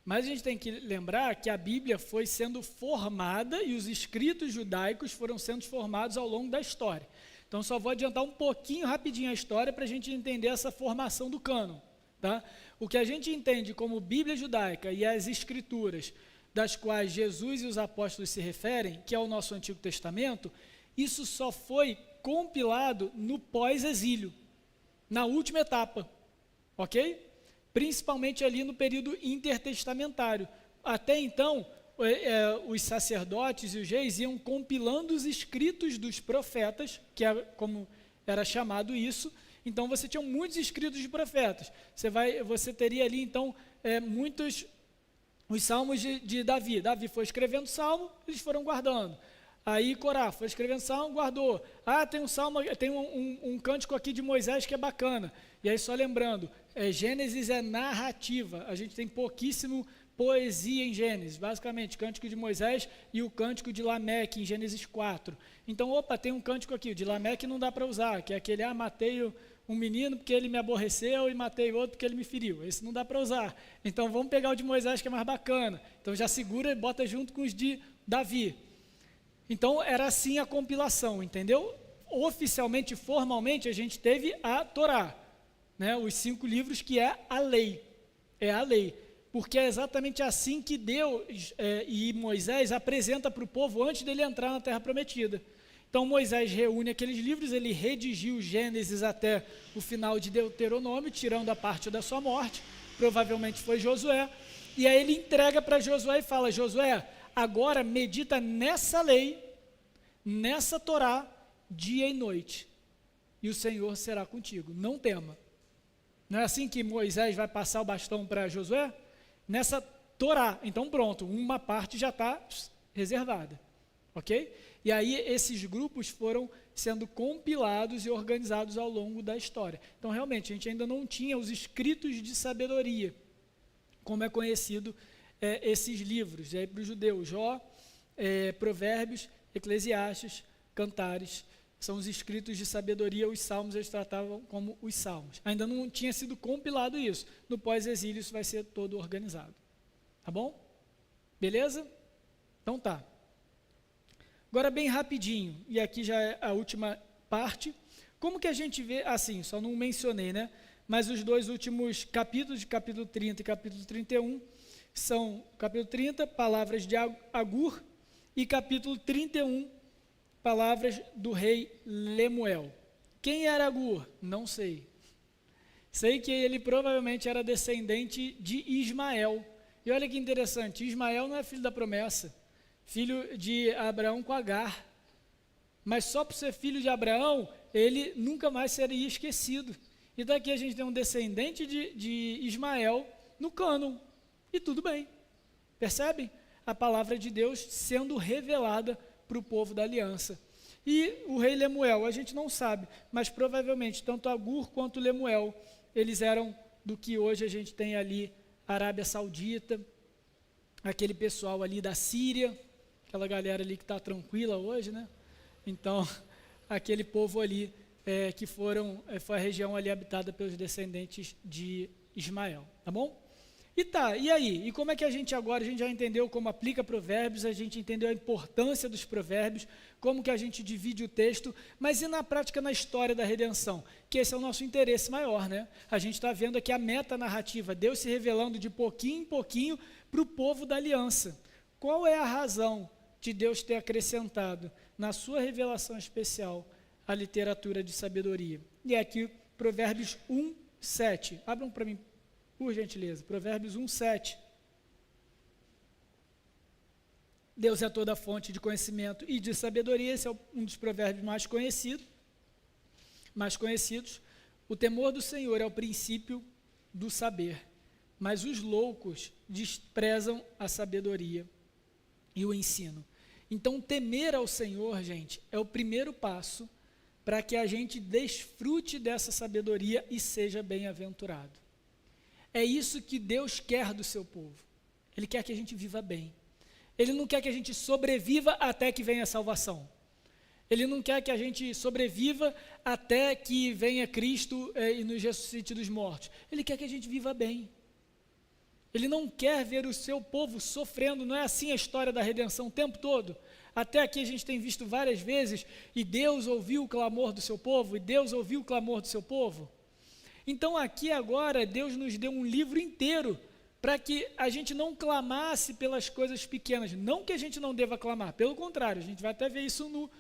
mas a gente tem que lembrar que a Bíblia foi sendo formada e os escritos judaicos foram sendo formados ao longo da história. Então só vou adiantar um pouquinho rapidinho a história para a gente entender essa formação do cânon. Tá? O que a gente entende como Bíblia judaica e as escrituras das quais Jesus e os apóstolos se referem, que é o nosso Antigo Testamento, isso só foi compilado no pós-exílio, na última etapa, ok? Principalmente ali no período intertestamentário. Até então, os sacerdotes e os reis iam compilando os escritos dos profetas, que é como era chamado isso. Então você tinha muitos escritos de profetas. Você teria ali então muitos os salmos de Davi. Davi foi escrevendo salmo, eles foram guardando. Aí Corá foi escrevendo salmo, guardou. Tem um salmo, tem um cântico aqui de Moisés que é bacana. E aí só lembrando, Gênesis é narrativa. A gente tem pouquíssimo poesia em Gênesis, basicamente, cântico de Moisés e o cântico de Lameque em Gênesis 4. Então, tem um cântico aqui, o de Lameque não dá para usar, que é aquele, matei um menino porque ele me aborreceu e matei outro porque ele me feriu. Esse não dá para usar. Então, vamos pegar o de Moisés, que é mais bacana. Então, já segura e bota junto com os de Davi. Então, era assim a compilação, entendeu? Oficialmente, formalmente, a gente teve a Torá, né? Os 5 livros que é a lei. É a lei. Porque é exatamente assim que Deus e Moisés apresenta para o povo antes dele entrar na Terra Prometida. Então Moisés reúne aqueles livros, ele redigiu Gênesis até o final de Deuteronômio, tirando a parte da sua morte, provavelmente foi Josué, e aí ele entrega para Josué e fala, Josué, agora medita nessa lei, nessa Torá, dia e noite, e o Senhor será contigo, não tema. Não é assim que Moisés vai passar o bastão para Josué? Nessa Torá, então pronto, uma parte já está reservada, ok? E aí esses grupos foram sendo compilados e organizados ao longo da história. Então realmente a gente ainda não tinha os escritos de sabedoria, como é conhecido esses livros, para o judeu, Jó, Provérbios, Eclesiastes, Cantares, são os escritos de sabedoria, os salmos eles tratavam como os salmos. Ainda não tinha sido compilado isso. No pós-exílio isso vai ser todo organizado. Tá bom? Beleza? Então tá. Agora bem rapidinho, e aqui já é a última parte. Como que a gente vê, assim, só não mencionei, né? Mas os 2 últimos capítulos, de capítulo 30 e capítulo 31, são capítulo 30, palavras de Agur, e capítulo 31, palavras do rei Lemuel. Quem era Agur? Não sei. Sei que ele provavelmente era descendente de Ismael. E olha que interessante, Ismael não é filho da promessa, filho de Abraão com Agar. Mas só por ser filho de Abraão, ele nunca mais seria esquecido. E daqui a gente tem um descendente de Ismael no cânon. E tudo bem. Percebem? A palavra de Deus sendo revelada para o povo da aliança. E o rei Lemuel, a gente não sabe, mas provavelmente tanto Agur quanto Lemuel, eles eram do que hoje a gente tem ali, Arábia Saudita, aquele pessoal ali da Síria, aquela galera ali que está tranquila hoje, né? Então, aquele povo ali que foi a região ali habitada pelos descendentes de Ismael, tá bom? E aí? E como é que a gente já entendeu como aplica provérbios, a gente entendeu a importância dos provérbios, como que a gente divide o texto, mas e na prática, na história da redenção? Que esse é o nosso interesse maior, né? A gente está vendo aqui a metanarrativa, Deus se revelando de pouquinho em pouquinho para o povo da aliança. Qual é a razão de Deus ter acrescentado na sua revelação especial, a literatura de sabedoria. E é aqui Provérbios 1, 7. Abram para mim, por gentileza. Provérbios 1, 7. Deus é toda fonte de conhecimento e de sabedoria. Esse é um dos provérbios mais conhecidos. O temor do Senhor é o princípio do saber, mas os loucos desprezam a sabedoria e o ensino. Então, temer ao Senhor, gente, é o primeiro passo para que a gente desfrute dessa sabedoria e seja bem-aventurado. É isso que Deus quer do seu povo. Ele quer que a gente viva bem. Ele não quer que a gente sobreviva até que venha a salvação. Ele não quer que a gente sobreviva até que venha Cristo e nos ressuscite dos mortos. Ele quer que a gente viva bem. Ele não quer ver o seu povo sofrendo. Não é assim a história da redenção o tempo todo? Até aqui a gente tem visto várias vezes, e Deus ouviu o clamor do seu povo, e Deus ouviu o clamor do seu povo. Então aqui agora Deus nos deu um livro inteiro para que a gente não clamasse pelas coisas pequenas. Não que a gente não deva clamar, pelo contrário, a gente vai até ver isso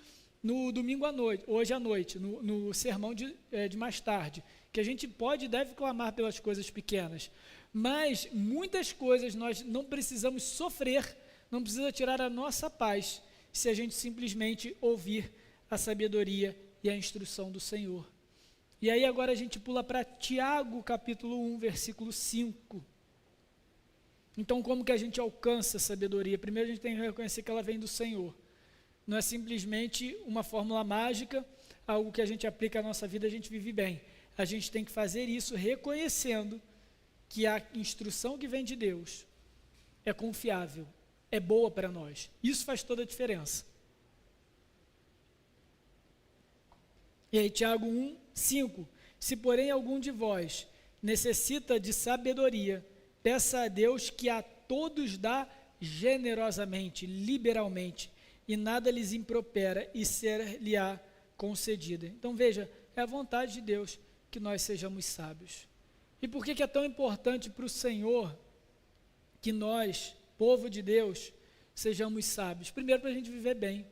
no domingo à noite, hoje à noite, no sermão de mais tarde, que a gente pode e deve clamar pelas coisas pequenas. Mas muitas coisas nós não precisamos sofrer, não precisa tirar a nossa paz, se a gente simplesmente ouvir a sabedoria e a instrução do Senhor. E aí agora a gente pula para Tiago, capítulo 1, versículo 5. Então, como que a gente alcança a sabedoria? Primeiro a gente tem que reconhecer que ela vem do Senhor. Não é simplesmente uma fórmula mágica, algo que a gente aplica à nossa vida e a gente vive bem. A gente tem que fazer isso reconhecendo que a instrução que vem de Deus é confiável, é boa para nós. Isso faz toda a diferença. E aí, Tiago 1, 5. Se, porém, algum de vós necessita de sabedoria, peça a Deus que a todos dá generosamente, liberalmente, e nada lhes impropera, e ser-lhe-á concedida. Então, veja, é a vontade de Deus que nós sejamos sábios. E por que é tão importante para o Senhor que nós, povo de Deus, sejamos sábios? Primeiro, para a gente viver bem.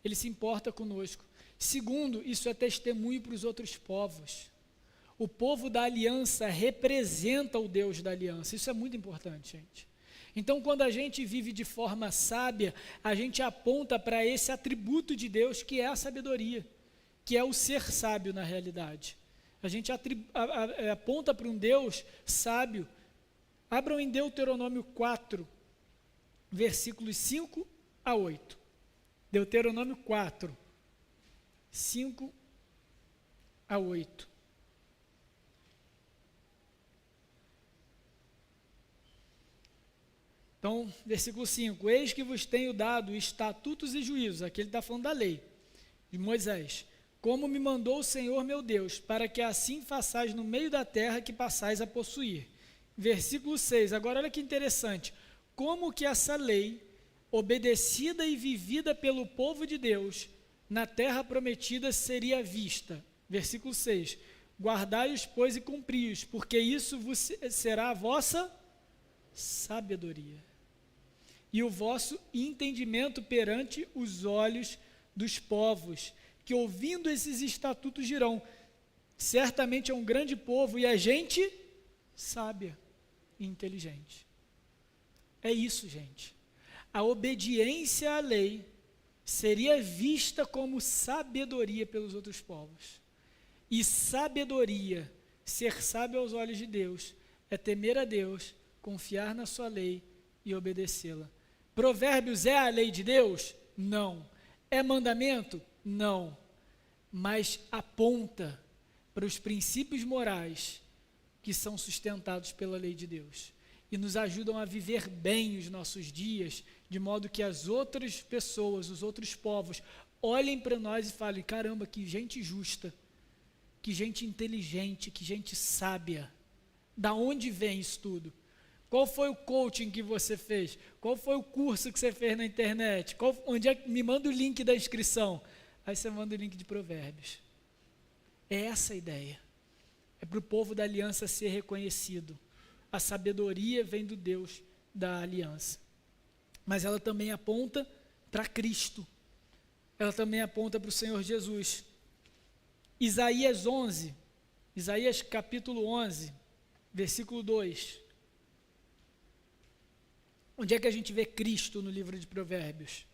Ele se importa conosco. Segundo, isso é testemunho para os outros povos. O povo da aliança representa o Deus da aliança. Isso é muito importante, gente. Então, quando a gente vive de forma sábia, a gente aponta para esse atributo de Deus, que é a sabedoria, que é o ser sábio na realidade. A gente aponta para um Deus sábio. Abram em Deuteronômio 4, versículos 5 a 8. Deuteronômio 4, 5 a 8. Então, versículo 5, eis que vos tenho dado estatutos e juízos, aqui ele está falando da lei, de Moisés, como me mandou o Senhor meu Deus, para que assim façais no meio da terra que passais a possuir. Versículo 6, agora olha que interessante, como que essa lei, obedecida e vivida pelo povo de Deus, na terra prometida seria vista. Versículo 6, guardai-os, pois, e cumpri-os, porque isso vos será a vossa sabedoria e o vosso entendimento perante os olhos dos povos, que ouvindo esses estatutos dirão, certamente é um grande povo e a gente sábia e inteligente. É isso, gente. A obediência à lei seria vista como sabedoria pelos outros povos. E sabedoria, ser sábio aos olhos de Deus, é temer a Deus, confiar na sua lei e obedecê-la. Provérbios é a lei de Deus? Não. É mandamento? Não. Mas aponta para os princípios morais que são sustentados pela lei de Deus e nos ajudam a viver bem os nossos dias, de modo que as outras pessoas, os outros povos, olhem para nós e falem, caramba, que gente justa, que gente inteligente, que gente sábia. Da onde vem isso tudo? Qual foi o coaching que você fez? Qual foi o curso que você fez na internet? Me manda o link da inscrição. Aí você manda o link de Provérbios. É essa a ideia. É para o povo da aliança ser reconhecido. A sabedoria vem do Deus da aliança. Mas ela também aponta para Cristo. ela também aponta para o Senhor Jesus. Isaías capítulo 11, versículo 2. Onde é que a gente vê Cristo no livro de Provérbios?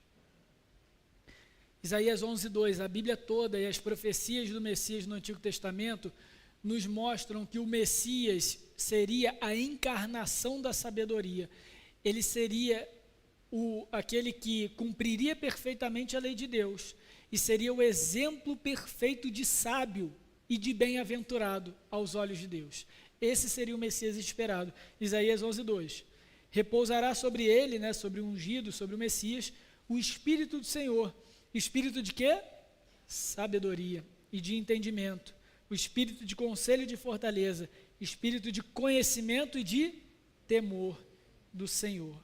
Isaías 11, 2, a Bíblia toda e as profecias do Messias no Antigo Testamento nos mostram que o Messias seria a encarnação da sabedoria. Ele seria aquele que cumpriria perfeitamente a lei de Deus e seria o exemplo perfeito de sábio e de bem-aventurado aos olhos de Deus. Esse seria o Messias esperado. Isaías 11, 2. Repousará sobre ele, sobre o ungido, sobre o Messias, o Espírito do Senhor. Espírito de quê? Sabedoria e de entendimento. O espírito de conselho e de fortaleza. Espírito de conhecimento e de temor do Senhor.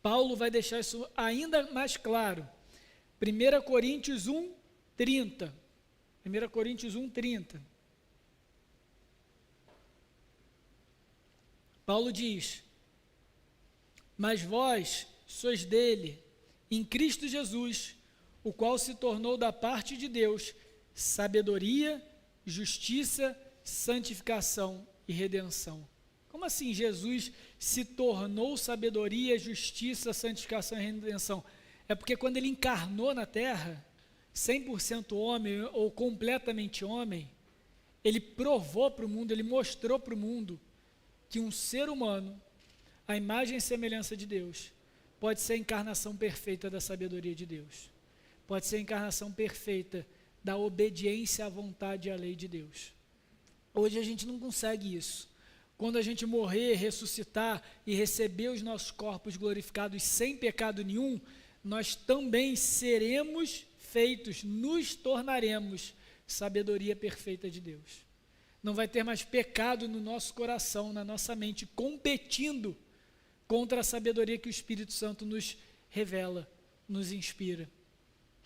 Paulo vai deixar isso ainda mais claro. 1 Coríntios 1, 30. 1 Coríntios 1, 30. Paulo diz: mas vós sois dele, em Cristo Jesus, o qual se tornou da parte de Deus sabedoria, justiça, santificação e redenção. Como assim Jesus se tornou sabedoria, justiça, santificação e redenção? É porque quando ele encarnou na terra, 100% homem ou completamente homem, ele provou para o mundo, ele mostrou para o mundo que um ser humano, a imagem e semelhança de Deus, pode ser a encarnação perfeita da sabedoria de Deus. Pode ser a encarnação perfeita da obediência à vontade e à lei de Deus. Hoje a gente não consegue isso. Quando a gente morrer, ressuscitar e receber os nossos corpos glorificados sem pecado nenhum, nós também seremos feitos, nos tornaremos sabedoria perfeita de Deus. Não vai ter mais pecado no nosso coração, na nossa mente, competindo contra a sabedoria que o Espírito Santo nos revela, nos inspira.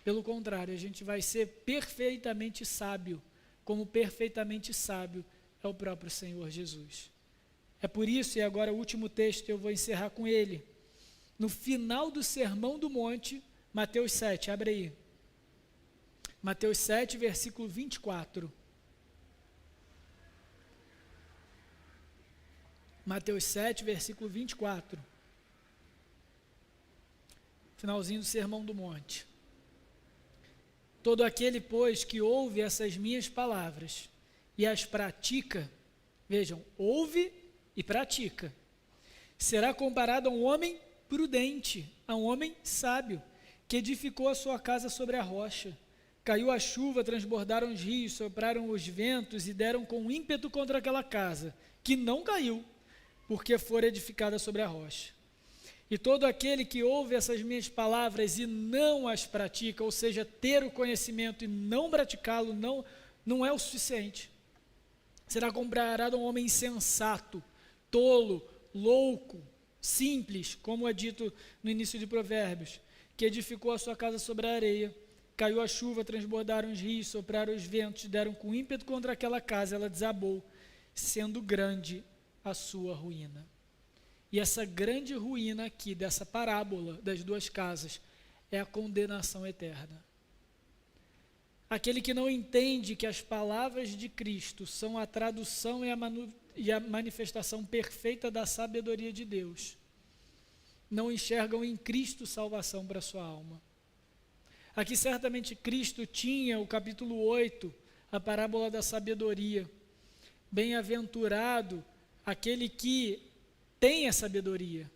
Pelo contrário, a gente vai ser perfeitamente sábio, como perfeitamente sábio é o próprio Senhor Jesus. É por isso, e agora o último texto, eu vou encerrar com ele. No final do Sermão do Monte, Mateus 7, abre aí. Mateus 7, versículo 24. Mateus 7, versículo 24. Finalzinho do Sermão do Monte. Todo aquele, pois, que ouve essas minhas palavras e as pratica, vejam, ouve e pratica, será comparado a um homem prudente, a um homem sábio, que edificou a sua casa sobre a rocha. Caiu a chuva, transbordaram os rios, sopraram os ventos e deram com ímpeto contra aquela casa, que não caiu, porque fora edificada sobre a rocha. E todo aquele que ouve essas minhas palavras e não as pratica, ou seja, ter o conhecimento e não praticá-lo, não é o suficiente. Será comparado a um homem insensato, tolo, louco, simples, como é dito no início de Provérbios, que edificou a sua casa sobre a areia. Caiu a chuva, transbordaram os rios, sopraram os ventos, deram com ímpeto contra aquela casa, ela desabou, sendo grande a sua ruína. E essa grande ruína aqui, dessa parábola das duas casas, é a condenação eterna. Aquele que não entende que as palavras de Cristo são a tradução e a manifestação perfeita da sabedoria de Deus, não enxergam em Cristo salvação para a sua alma. Aqui certamente Cristo tinha o capítulo 8, a parábola da sabedoria. Bem-aventurado aquele que tem a sabedoria,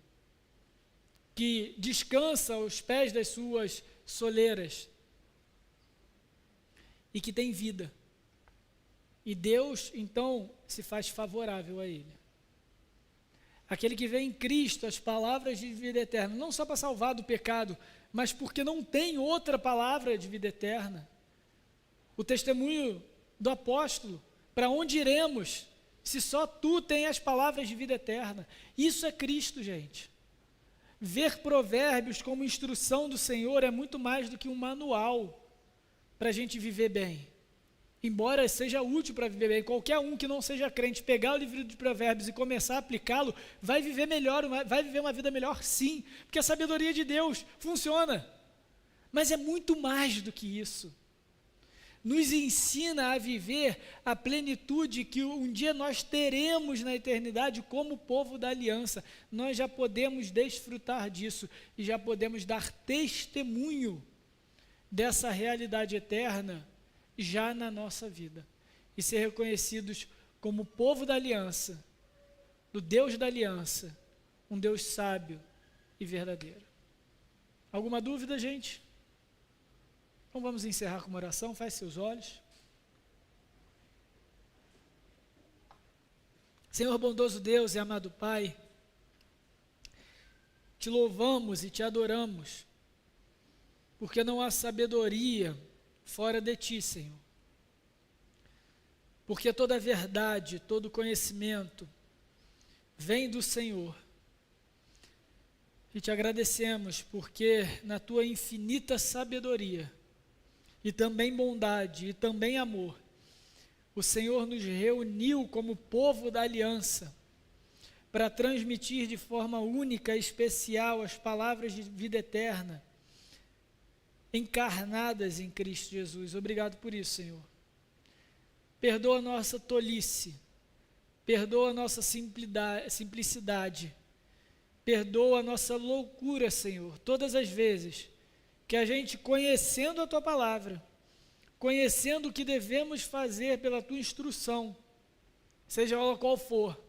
que descansa aos pés das suas soleiras e que tem vida. E Deus, então, se faz favorável a ele. Aquele que vê em Cristo as palavras de vida eterna, não só para salvar do pecado, mas porque não tem outra palavra de vida eterna. O testemunho do apóstolo, para onde iremos, se só tu tem as palavras de vida eterna? Isso é Cristo, gente. Ver Provérbios como instrução do Senhor é muito mais do que um manual para a gente viver bem. Embora seja útil para viver bem, qualquer um que não seja crente, pegar o livro de Provérbios e começar a aplicá-lo, vai viver melhor, vai viver uma vida melhor sim, porque a sabedoria de Deus funciona. Mas é muito mais do que isso. Nos ensina a viver a plenitude que um dia nós teremos na eternidade como povo da aliança. Nós já podemos desfrutar disso e já podemos dar testemunho dessa realidade eterna já na nossa vida. E ser reconhecidos como povo da aliança, do Deus da aliança, um Deus sábio e verdadeiro. Alguma dúvida, gente? Então vamos encerrar com uma oração, feche seus olhos. Senhor bondoso Deus e amado Pai, te louvamos e te adoramos, porque não há sabedoria fora de ti, Senhor. Porque toda a verdade, todo conhecimento vem do Senhor. E te agradecemos porque na tua infinita sabedoria, e também bondade, e também amor, o Senhor nos reuniu como povo da aliança, para transmitir de forma única e especial as palavras de vida eterna, encarnadas em Cristo Jesus. Obrigado por isso, Senhor. Perdoa a nossa tolice, perdoa a nossa simplicidade, perdoa a nossa loucura, Senhor, todas as vezes que a gente, conhecendo a Tua palavra, conhecendo o que devemos fazer pela Tua instrução, seja ela qual for,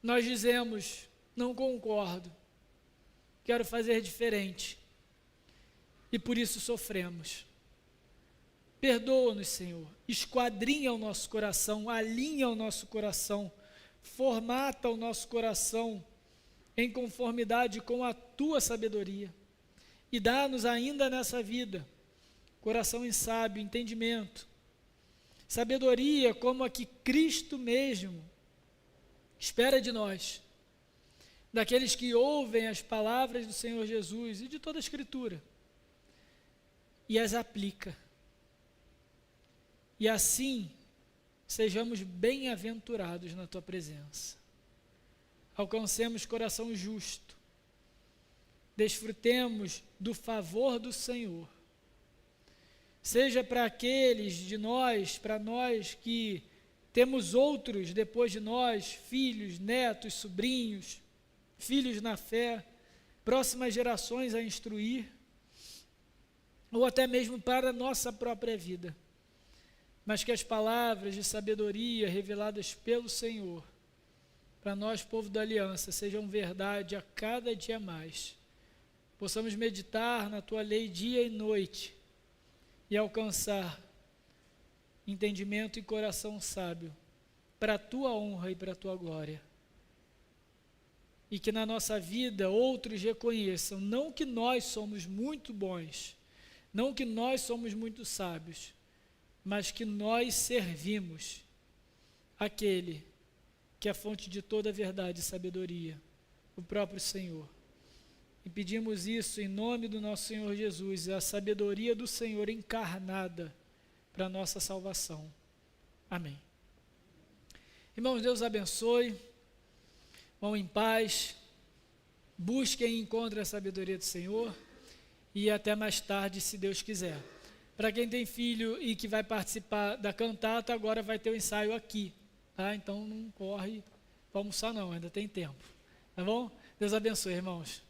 nós dizemos, não concordo, quero fazer diferente, e por isso sofremos. Perdoa-nos, Senhor, esquadrinha o nosso coração, alinha o nosso coração, formata o nosso coração em conformidade com a Tua sabedoria. E dá-nos ainda nessa vida, coração em sábio, entendimento, sabedoria como a que Cristo mesmo espera de nós, daqueles que ouvem as palavras do Senhor Jesus e de toda a Escritura, e as aplica. E assim, sejamos bem-aventurados na Tua presença. Alcancemos coração justo, desfrutemos do favor do Senhor, seja para aqueles de nós, para nós que temos outros depois de nós, filhos, netos, sobrinhos, filhos na fé, próximas gerações a instruir, ou até mesmo para a nossa própria vida, mas que as palavras de sabedoria reveladas pelo Senhor, para nós, povo da aliança, sejam verdade a cada dia mais. Possamos meditar na Tua lei dia e noite e alcançar entendimento e coração sábio para a Tua honra e para a Tua glória. E que na nossa vida outros reconheçam, não que nós somos muito bons, não que nós somos muito sábios, mas que nós servimos aquele que é a fonte de toda a verdade e sabedoria, o próprio Senhor. E pedimos isso em nome do nosso Senhor Jesus, a sabedoria do Senhor encarnada para a nossa salvação. Amém. Irmãos, Deus abençoe, vão em paz, busquem e encontrem a sabedoria do Senhor e até mais tarde, se Deus quiser. Para quem tem filho e que vai participar da cantata, agora vai ter o ensaio aqui, tá? Então não corre para almoçar não, ainda tem tempo, tá bom? Deus abençoe, irmãos.